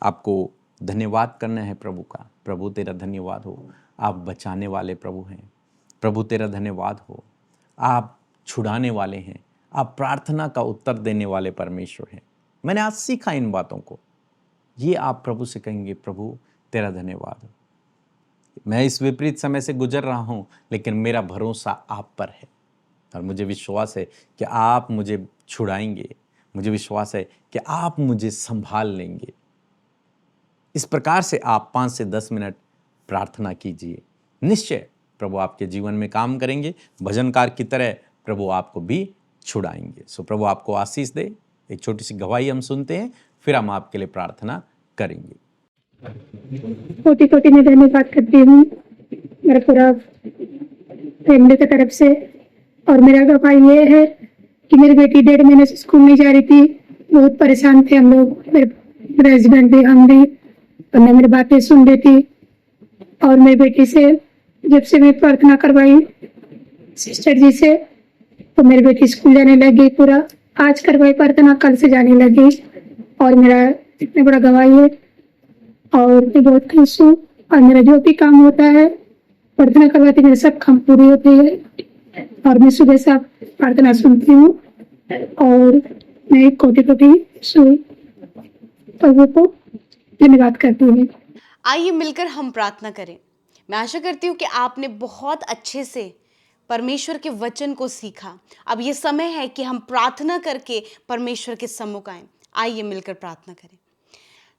आपको धन्यवाद करना है प्रभु का। प्रभु तेरा धन्यवाद हो, आप बचाने वाले प्रभु हैं। प्रभु तेरा धन्यवाद हो, आप छुड़ाने वाले हैं, आप प्रार्थना का उत्तर देने वाले परमेश्वर हैं। मैंने आज सीखा इन बातों को। ये आप प्रभु से कहेंगे, प्रभु तेरा धन्यवाद हो, मैं इस विपरीत समय से गुजर रहा हूँ, लेकिन मेरा भरोसा आप पर है और मुझे विश्वास है कि आप मुझे छुड़ाएंगे, मुझे विश्वास है कि आप मुझे संभाल लेंगे। इस प्रकार से आप 5 से 10 मिनट प्रार्थना कीजिए, निश्चय प्रभु आपके जीवन में काम करेंगे। भजनकार की तरह प्रभु आपको भी छुड़ाएंगे। सो प्रभु आपको आशीष दे। एक छोटी सी गवाही हम सुनते हैं, फिर हम आपके लिए प्रार्थना करेंगे। कोटि कोटि में धन्यवाद करती हूँ मेरा पूरा फैमिली की तरफ से। और मेरा गवाही ये है कि मेरी बेटी 1.5 महीने से स्कूल नहीं जा रही थी, बहुत परेशान थे हम लोग, मेरे हस्बैंड भी, हम भी, और न मेरी बातें सुन रही थी। और मेरी बेटी से जब से मैं प्रार्थना करवाई सिस्टर जी से, तो मेरी बेटी स्कूल जाने लगी। पूरा आज करवाई प्रार्थना, कल से जाने लगी। और मेरा इतना बड़ा गवाही है और मैं बहुत खुश हूँ। और मेरा जो भी काम होता है प्रार्थना करवाती, मेरे सब काम पूरे होते हैं। और मैं सुबह से प्रार्थना सुनती हूँ और मैं कोटि कोटि प्रभु को धन्यवाद करती हूँ। आइए मिलकर हम प्रार्थना करें। मैं आशा करती हूँ कि आपने बहुत अच्छे से परमेश्वर के वचन को सीखा। अब ये समय है कि हम प्रार्थना करके परमेश्वर के सम्मुख आएं। आइए मिलकर प्रार्थना करें।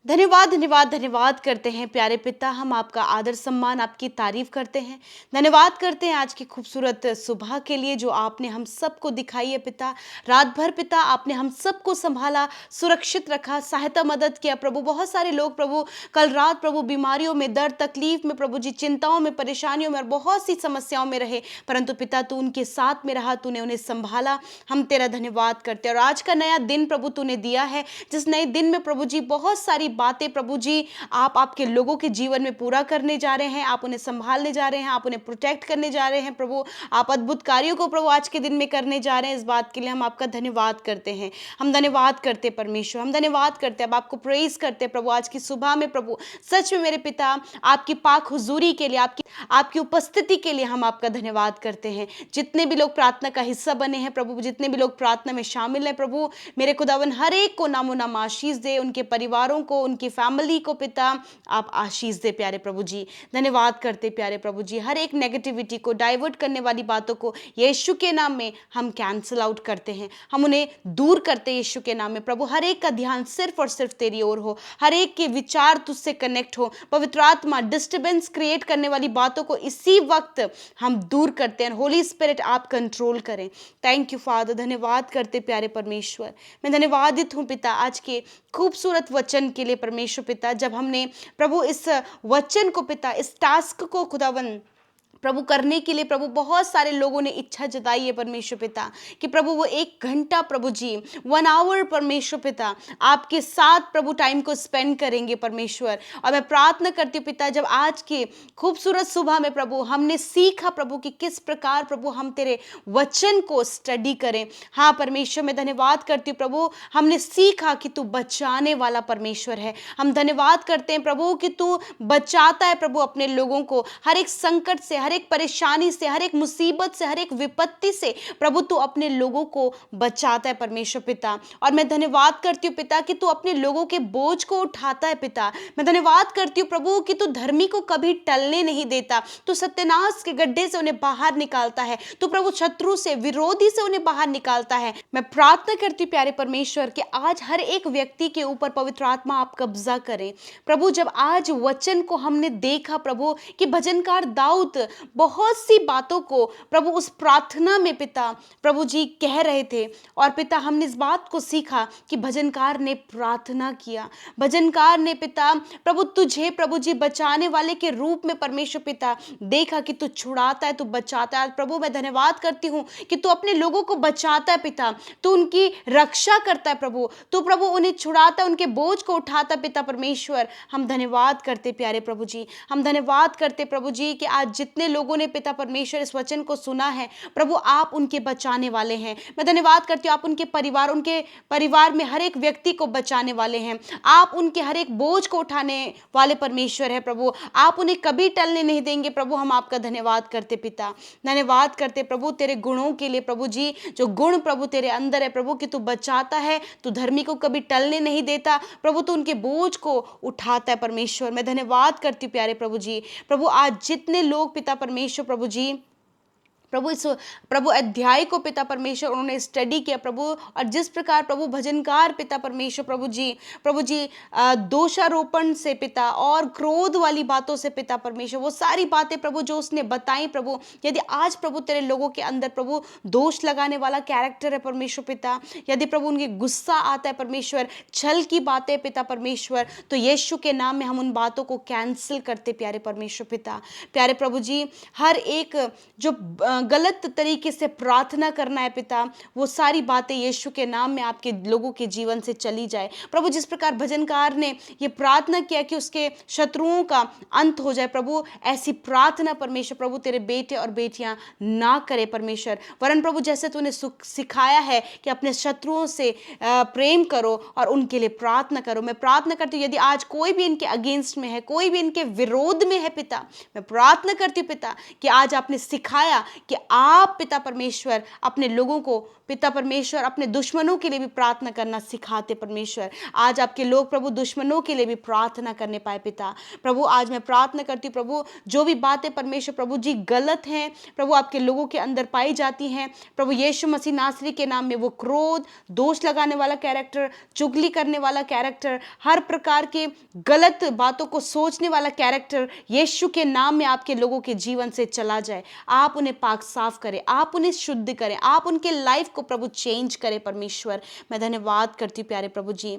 धन्यवाद धन्यवाद धन्यवाद करते हैं प्यारे पिता, हम आपका आदर सम्मान, आपकी तारीफ करते हैं। धन्यवाद करते हैं आज की खूबसूरत सुबह के लिए जो आपने हम सबको दिखाई है पिता। रात भर पिता आपने हम सबको संभाला, सुरक्षित रखा, सहायता मदद किया प्रभु। बहुत सारे लोग प्रभु कल रात प्रभु बीमारियों में, दर्द तकलीफ में प्रभु जी, चिंताओं में, परेशानियों में और बहुत सी समस्याओं में रहे, परंतु पिता तू उनके साथ में रहा, तूने उन्हें संभाला। हम तेरा धन्यवाद करते हैं। और आज का नया दिन प्रभु तूने दिया है, जिस नए दिन में प्रभु जी बहुत सारी बातें प्रभु जी आप आपके लोगों के जीवन में पूरा करने जा रहे हैं, आप उन्हें संभालने जा रहे हैं, आप उन्हें प्रोटेक्ट करने जा रहे हैं प्रभु। आप अद्भुत कार्यों को प्रभु आज के दिन में करने जा रहे हैं। इस बात के लिए हम आपका धन्यवाद करते हैं। हम धन्यवाद करते हैं परमेश्वर, हम धन्यवाद करते हैं, अब आपको प्रेज करते हैं प्रभु। आज की सुबह में प्रभु सच में मेरे पिता आपकी पाक हुजूरी के लिए, आपकी उपस्थिति के लिए हम आपका धन्यवाद करते हैं। जितने भी लोग प्रार्थना का हिस्सा बने हैं प्रभु, जितने भी लोग प्रार्थना में शामिल हैं प्रभु, मेरे खुदावन हर एक को नामो नाम आशीष दे, उनके परिवारों को, उनकी फैमिली को पिता आप आशीष दे प्यारे प्रभु जी। धन्यवाद करते प्यारे प्रभु जी, हर एक नेगेटिविटी को, डाइवर्ट करने वाली बातों को यीशु के नाम में हम कैंसिल आउट करते हैं, हम उन्हें दूर करते हैं यीशु के नाम में प्रभु। हर एक का ध्यान सिर्फ और सिर्फ तेरी ओर हो, हर एक के विचार तुझसे कनेक्ट हो। पवित्र आत्मा डिस्टर्बेंस क्रिएट करने वाली बातों को इसी वक्त हम दूर करते हैं। होली स्पिरिट आप कंट्रोल करें। थैंक यू फादर, धन्यवाद करते प्यारे परमेश्वर। मैं धन्यवादित हूँ पिता आज के खूबसूरत वचन के लिए परमेश्वर पिता। जब हमने प्रभु इस वचन को पिता, इस टास्क को खुदावन प्रभु करने के लिए प्रभु बहुत सारे लोगों ने इच्छा जताई है परमेश्वर पिता कि प्रभु वो 1 घंटा प्रभु जी 1 आवर परमेश्वर पिता आपके साथ प्रभु टाइम को स्पेंड करेंगे परमेश्वर। और मैं प्रार्थना करती हूँ पिता, जब आज के खूबसूरत सुबह में प्रभु हमने सीखा प्रभु कि किस प्रकार प्रभु हम तेरे वचन को स्टडी करें। हाँ परमेश्वर, मैं धन्यवाद करती हूँ प्रभु, हमने सीखा कि तू बचाने वाला परमेश्वर है। हम धन्यवाद करते हैं प्रभु कि तू बचाता है प्रभु अपने लोगों को हर एक संकट से, हर एक परेशानी से, हर एक मुसीबत से, हर एक विपत्ति से प्रभु तू अपने लोगों को बचाता है परमेश्वर पिता। और मैं धन्यवाद करती हूँ पिता कि तू अपने लोगों के बोझ को उठाता है पिता। मैं धन्यवाद करती हूँ प्रभु कि तू धर्मी को कभी टलने नहीं देता, तू सत्यानाश के गड्ढे से उन्हें बाहर निकालता है, तू प्रभु शत्रु से, विरोधी से उन्हें बाहर निकालता है। मैं प्रार्थना करती हूँ प्यारे परमेश्वर कि आज हर एक व्यक्ति के ऊपर पवित्र आत्मा आप कब्जा करें प्रभु। जब आज वचन को हमने देखा प्रभु कि भजनकार दाऊद बहुत सी बातों को प्रभु उस प्रार्थना में पिता प्रभु जी कह रहे थे, और पिता हमने इस बात को सीखा कि भजनकार ने प्रार्थना किया, भजनकार ने पिता प्रभु तुझे प्रभु जी बचाने वाले के रूप में परमेश्वर पिता देखा कि तू छुड़ाता है, तू बचाता है। प्रभु मैं धन्यवाद करती हूँ कि तू अपने लोगों को बचाता है पिता, तू उनकी रक्षा करता है प्रभु, तू प्रभु उन्हें छुड़ाता है, उनके बोझ को उठाता है पिता परमेश्वर। हम धन्यवाद करते प्यारे प्रभु जी, हम धन्यवाद करते प्रभु जी कि आज जितने लोगों ने पिता परमेश्वर इस वचन को सुना है प्रभु आप उनके बचाने वाले हैं। मैं धन्यवाद करती हूँ आप उनके परिवार में हर एक व्यक्ति को बचाने वाले हैं, आप उनके हर एक बोझ को उठाने वाले परमेश्वर है प्रभु, आप उन्हें कभी टलने नहीं देंगे प्रभु। हम आपका धन्यवाद करते पिता, धन्यवाद करते प्रभु तेरे गुणों के लिए प्रभु जी, जो गुण प्रभु तेरे अंदर है प्रभु कि तू बचाता है, तू धर्मी को कभी टलने नहीं देता प्रभु, तू उनके बोझ को उठाता है परमेश्वर। मैं धन्यवाद करती हूँ प्यारे प्रभु जी। प्रभु आज जितने लोग पिता परमेश्वर प्रभु जी प्रभु इस प्रभु अध्याय को पिता परमेश्वर उन्होंने स्टडी किया प्रभु, और जिस प्रकार प्रभु भजनकार पिता परमेश्वर प्रभु जी दोषारोपण से पिता और क्रोध वाली बातों से पिता परमेश्वर वो सारी बातें प्रभु जो उसने बताई प्रभु, यदि आज प्रभु तेरे लोगों के अंदर प्रभु दोष लगाने वाला कैरेक्टर है परमेश्वर पिता, यदि प्रभु उनके गुस्सा आता है परमेश्वर, छल की बातें पिता परमेश्वर, तो यीशु के नाम में हम उन बातों को कैंसिल करते प्यारे परमेश्वर पिता। प्यारे प्रभु जी हर एक जो गलत तरीके से प्रार्थना करना है पिता, वो सारी बातें यीशु के नाम में आपके लोगों के जीवन से चली जाए प्रभु। जिस प्रकार भजनकार ने ये प्रार्थना किया कि उसके शत्रुओं का अंत हो जाए प्रभु, ऐसी प्रार्थना परमेश्वर प्रभु तेरे बेटे और बेटियां ना करे परमेश्वर, वरन प्रभु जैसे तूने सिखाया है कि अपने शत्रुओं से प्रेम करो और उनके लिए प्रार्थना करो। मैं प्रार्थना करती हूँ यदि आज कोई भी इनके अगेंस्ट में है, कोई भी इनके विरोध में है पिता, मैं प्रार्थना करती हूँ पिता कि आज आपने सिखाया कि आप पिता परमेश्वर अपने लोगों को पिता परमेश्वर अपने दुश्मनों के लिए भी प्रार्थना करना सिखाते परमेश्वर। आज आपके लोग प्रभु दुश्मनों के लिए भी प्रार्थना करने पाए पिता। प्रभु आज मैं प्रार्थना करती हूँ प्रभु जो भी बातें परमेश्वर प्रभु जी गलत हैं प्रभु आपके लोगों के अंदर पाई जाती हैं प्रभु यीशु मसीह नासरी के नाम में, वो क्रोध, दोष लगाने वाला कैरेक्टर, चुगली करने वाला कैरेक्टर, हर प्रकार के गलत बातों को सोचने वाला कैरेक्टर यीशु के नाम में आपके लोगों के जीवन से चला जाए। आप उन्हें पाक साफ करें, आप उन्हें शुद्ध करें, आप उनके लाइफ को प्रभु चेंज करें परमेश्वर। मैं धन्यवाद करती हूँ प्यारे प्रभु जी।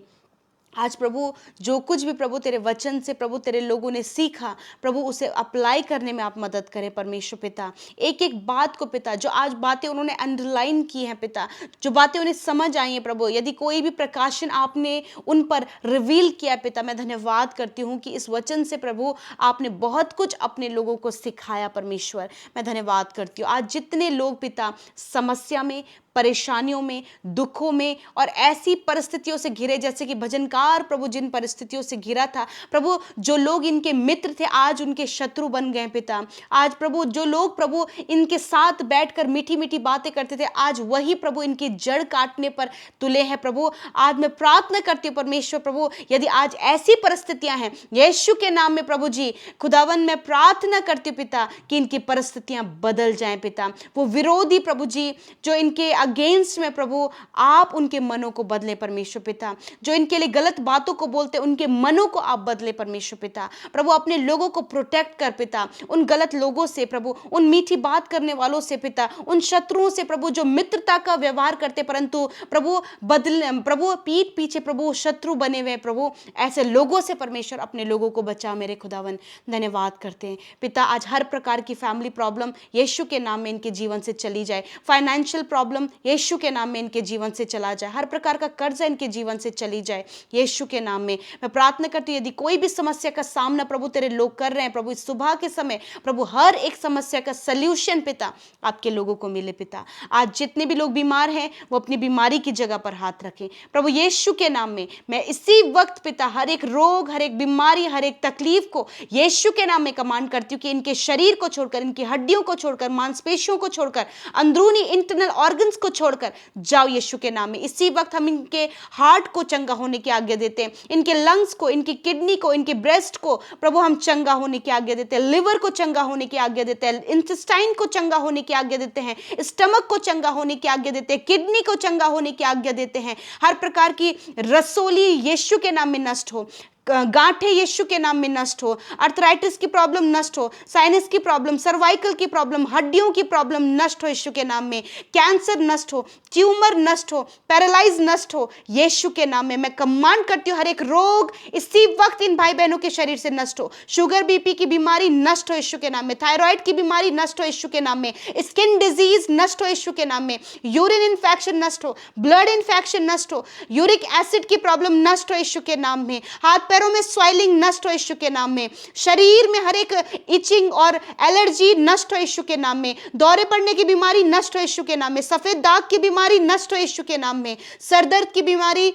आज प्रभु जो कुछ भी प्रभु तेरे वचन से प्रभु तेरे लोगों ने सीखा प्रभु उसे अप्लाई करने में आप मदद करें परमेश्वर पिता। एक एक बात को पिता, जो आज बातें उन्होंने अंडरलाइन की हैं पिता, जो बातें उन्हें समझ आई हैं प्रभु, यदि कोई भी प्रकाशन आपने उन पर रिवील किया पिता, मैं धन्यवाद करती हूँ कि इस वचन से प्रभु आपने बहुत कुछ अपने लोगों को सिखाया परमेश्वर। मैं धन्यवाद करती हूँ आज जितने लोग पिता समस्या में, परेशानियों में, दुखों में और ऐसी परिस्थितियों से घिरे जैसे कि भजनकार प्रभु जिन परिस्थितियों से घिरा था प्रभु, जो लोग इनके मित्र थे आज उनके शत्रु बन गए पिता। आज प्रभु जो लोग प्रभु इनके साथ बैठकर मीठी मीठी बातें करते थे आज वही प्रभु इनकी जड़ काटने पर तुले हैं प्रभु। आज मैं प्रार्थना करती हूँ परमेश्वर प्रभु यदि आज ऐसी परिस्थितियां हैं यीशु के नाम में प्रभु जी खुदावन मैं प्रार्थना करती हूँ पिता कि इनकी परिस्थितियां बदल जाएं पिता। वो विरोधी प्रभु जी जो इनके अगेंस्ट में प्रभु आप उनके मनों को बदले परमेश्वर पिता। जो इनके लिए गलत बातों को बोलते उनके मनों को आप बदले परमेश्वर पिता। प्रभु अपने लोगों को प्रोटेक्ट कर पिता, उन गलत लोगों से प्रभु, उन मीठी बात करने वालों से पिता, उन शत्रुओं से प्रभु जो मित्रता का व्यवहार करते परंतु प्रभु प्रभु पीठ पीछे प्रभु शत्रु बने हुए प्रभु, ऐसे लोगों से परमेश्वर अपने लोगों को बचा मेरे खुदावन। धन्यवाद करते हैं पिता, आज हर प्रकार की फैमिली प्रॉब्लम यीशु के नाम में इनके जीवन से चली जाए, फाइनेंशियल प्रॉब्लम यीशु के नाम में इनके जीवन से चला जाए, हर प्रकार का कर्जा इनके जीवन से चली जाए यीशु के नाम में। मैं प्रार्थना करती हूँ यदि कोई भी समस्या का सामना प्रभु तेरे लोग कर रहे हैं प्रभु, इस सुबह के समय प्रभु हर एक समस्या का सल्यूशन पिता आपके लोगों को मिले पिता। आज जितने भी लोग बीमार हैं वो अपनी बीमारी की जगह पर हाथ रखें प्रभु यीशु के नाम में। मैं इसी वक्त पिता हर एक रोग, हर एक बीमारी, हर एक तकलीफ को यीशु के नाम में कमांड करती हूँ कि इनके शरीर को छोड़कर, इनकी हड्डियों को छोड़कर, मांसपेशियों को छोड़कर, अंदरूनी इंटरनल ऑर्गन्स को छोड़कर जाओ यीशु के नाम में। इसी वक्त हम इनके हार्ट को चंगा होने की आज्ञा देते हैं, इनके लंग्स को, इनकी किडनी को, इनके ब्रेस्ट को प्रभु हम चंगा होने की आज्ञा देते हैं, लिवर को चंगा होने की आज्ञा देते हैं, इंटेस्टाइन को चंगा होने की आज्ञा देते हैं, स्टमक को चंगा होने की आज्ञा देते हैं, किडनी को चंगा होने की आज्ञा देते हैं। हर प्रकार की रसोली यीशु के नाम में नष्ट हो, गांठें यीशु के नाम में नष्ट हो, अर्थराइटिस की प्रॉब्लम नष्ट हो, साइनस की प्रॉब्लम, सर्वाइकल की प्रॉब्लम, हड्डियों की प्रॉब्लम नष्ट हो यीशु के नाम में, कैंसर नष्ट हो, ट्यूमर नष्ट हो, पैरालाइज नष्ट हो यीशु के नाम में। मैं कमांड करती हूँ हर एक रोग इसी वक्त इन भाई बहनों के शरीर से नष्ट हो, शुगर बीपी की बीमारी नष्ट हो यीशु के नाम में, थायराइड की बीमारी नष्ट हो यीशु के नाम में, स्किन डिजीज नष्ट हो यीशु के नाम में, यूरिन इन्फेक्शन नष्ट हो, ब्लड इन्फेक्शन नष्ट हो, यूरिक एसिड की प्रॉब्लम नष्ट हो यीशु के नाम में, हाथ पैरों में स्वेलिंग नष्ट हो यीशु के नाम में, शरीर में हर एक इचिंग और एलर्जी नष्ट हो यीशु के नाम में, दौरे पड़ने की बीमारी नष्ट हो यीशु के नाम में, सफेद दाग की बीमारी नष्ट हो यीशु के नाम में, सर दर्द की बीमारी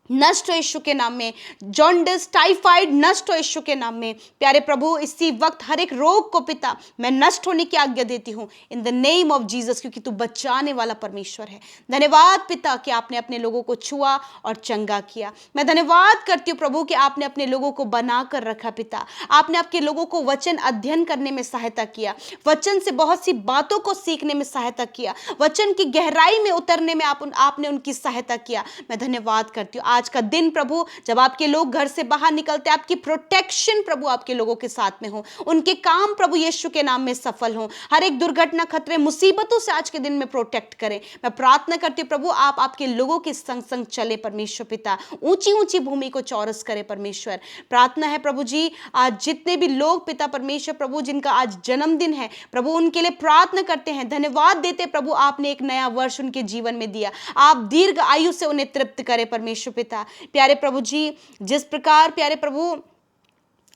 नष्ट हो यीशु के नाम में, जॉन्डिस, टाइफाइड नष्ट हो यीशु के नाम में। प्यारे प्रभु इसी वक्त हर एक रोग को पिता मैं नष्ट होने की आज्ञा देती हूँ in the name of Jesus, क्योंकि तू बचाने वाला परमेश्वर है। धन्यवाद पिता कि आपने अपने लोगों को छुआ और चंगा किया। मैं धन्यवाद करती हूँ प्रभु कि आपने अपने लोगों को बना कर रखा पिता, आपने आपके लोगों को वचन अध्ययन करने में सहायता किया, वचन से बहुत सी बातों को सीखने में सहायता किया, वचन की गहराई में उतरने में आपने उनकी सहायता किया। मैं धन्यवाद करती हूँ आज का दिन प्रभु जब आपके लोग घर से बाहर निकलते, आपकी प्रोटेक्शन प्रभु आपके लोगों के साथ में हो, उनके काम प्रभु यीशु के नाम में सफल हो, हर एक दुर्घटना, खतरे, मुसीबतों से आज के दिन में प्रोटेक्ट करें। मैं प्रार्थना करती हूँ प्रभु आप आपके लोगों के संग संग चले परमेश्वर पिता, ऊंची ऊंची भूमि को चौरस करे परमेश्वर। प्रार्थना है प्रभु जी आज जितने भी लोग पिता परमेश्वर प्रभु जिनका आज जन्मदिन है प्रभु उनके लिए प्रार्थना करते हैं, धन्यवाद देते प्रभु आपने एक नया वर्ष उनके जीवन में दिया, आप दीर्घ आयु से उन्हें तृप्त करें परमेश्वर पिता। प्यारे प्रभु जी जिस प्रकार प्यारे प्रभु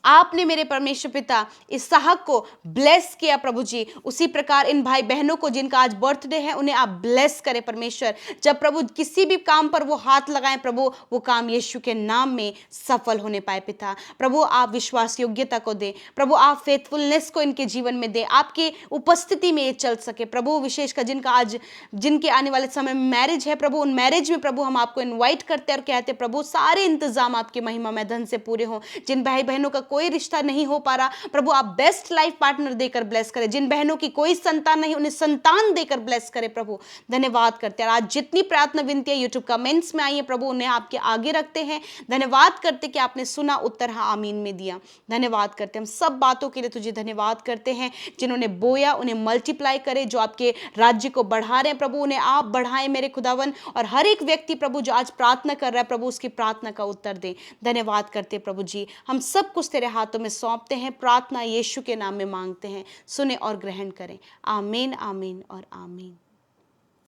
आपने मेरे परमेश्वर पिता इसहाक को ब्लेस किया प्रभु जी, उसी प्रकार इन भाई बहनों को जिनका आज बर्थडे है उन्हें आप ब्लेस करें परमेश्वर। जब प्रभु किसी भी काम पर वो हाथ लगाएं प्रभु वो काम यीशु के नाम में सफल होने पाए पिता। प्रभु आप विश्वास योग्यता को दें प्रभु, आप फेथफुलनेस को इनके जीवन में दें, आपके उपस्थिति में ये चल सके प्रभु। विशेषकर जिनके आने वाले समय में मैरिज है प्रभु, उन मैरिज में प्रभु हम आपको इन्वाइट करते हैं और कहते प्रभु सारे इंतजाम आपके महिमा में धन से पूरे हों। जिन भाई बहनों का कोई रिश्ता नहीं हो पा रहा प्रभु आप बेस्ट लाइफ पार्टनर देकर ब्लेस करें, जिन बहनों की कोई संतान नहीं उन्हें संतान देकर ब्लेस करें प्रभु। धन्यवाद करते हैं आज जितनी प्रार्थना विनती है यूट्यूब कमेंट्स में आई है प्रभु उन्हें आपके आगे रखते हैं। धन्यवाद करते कि आपने सुना उत्तर हाँ आमीन में दिया। धन्यवाद करते हम सब बातों के लिए तुझे धन्यवाद करते हैं, जिन्होंने बोया उन्हें मल्टीप्लाई करे, जो आपके राज्य को बढ़ा रहे हैं प्रभु उन्हें आप बढ़ाएं मेरे खुदावन, और हर एक व्यक्ति प्रभु जो आज प्रार्थना कर रहा है प्रभु उसकी प्रार्थना का उत्तर दें। धन्यवाद करते प्रभु जी, हम सब कुछ तेरे हाथों में सौंपते हैं, प्रार्थना यीशु के नाम में मांगते हैं, सुने और ग्रहण करें। आमीन आमीन और आमीन।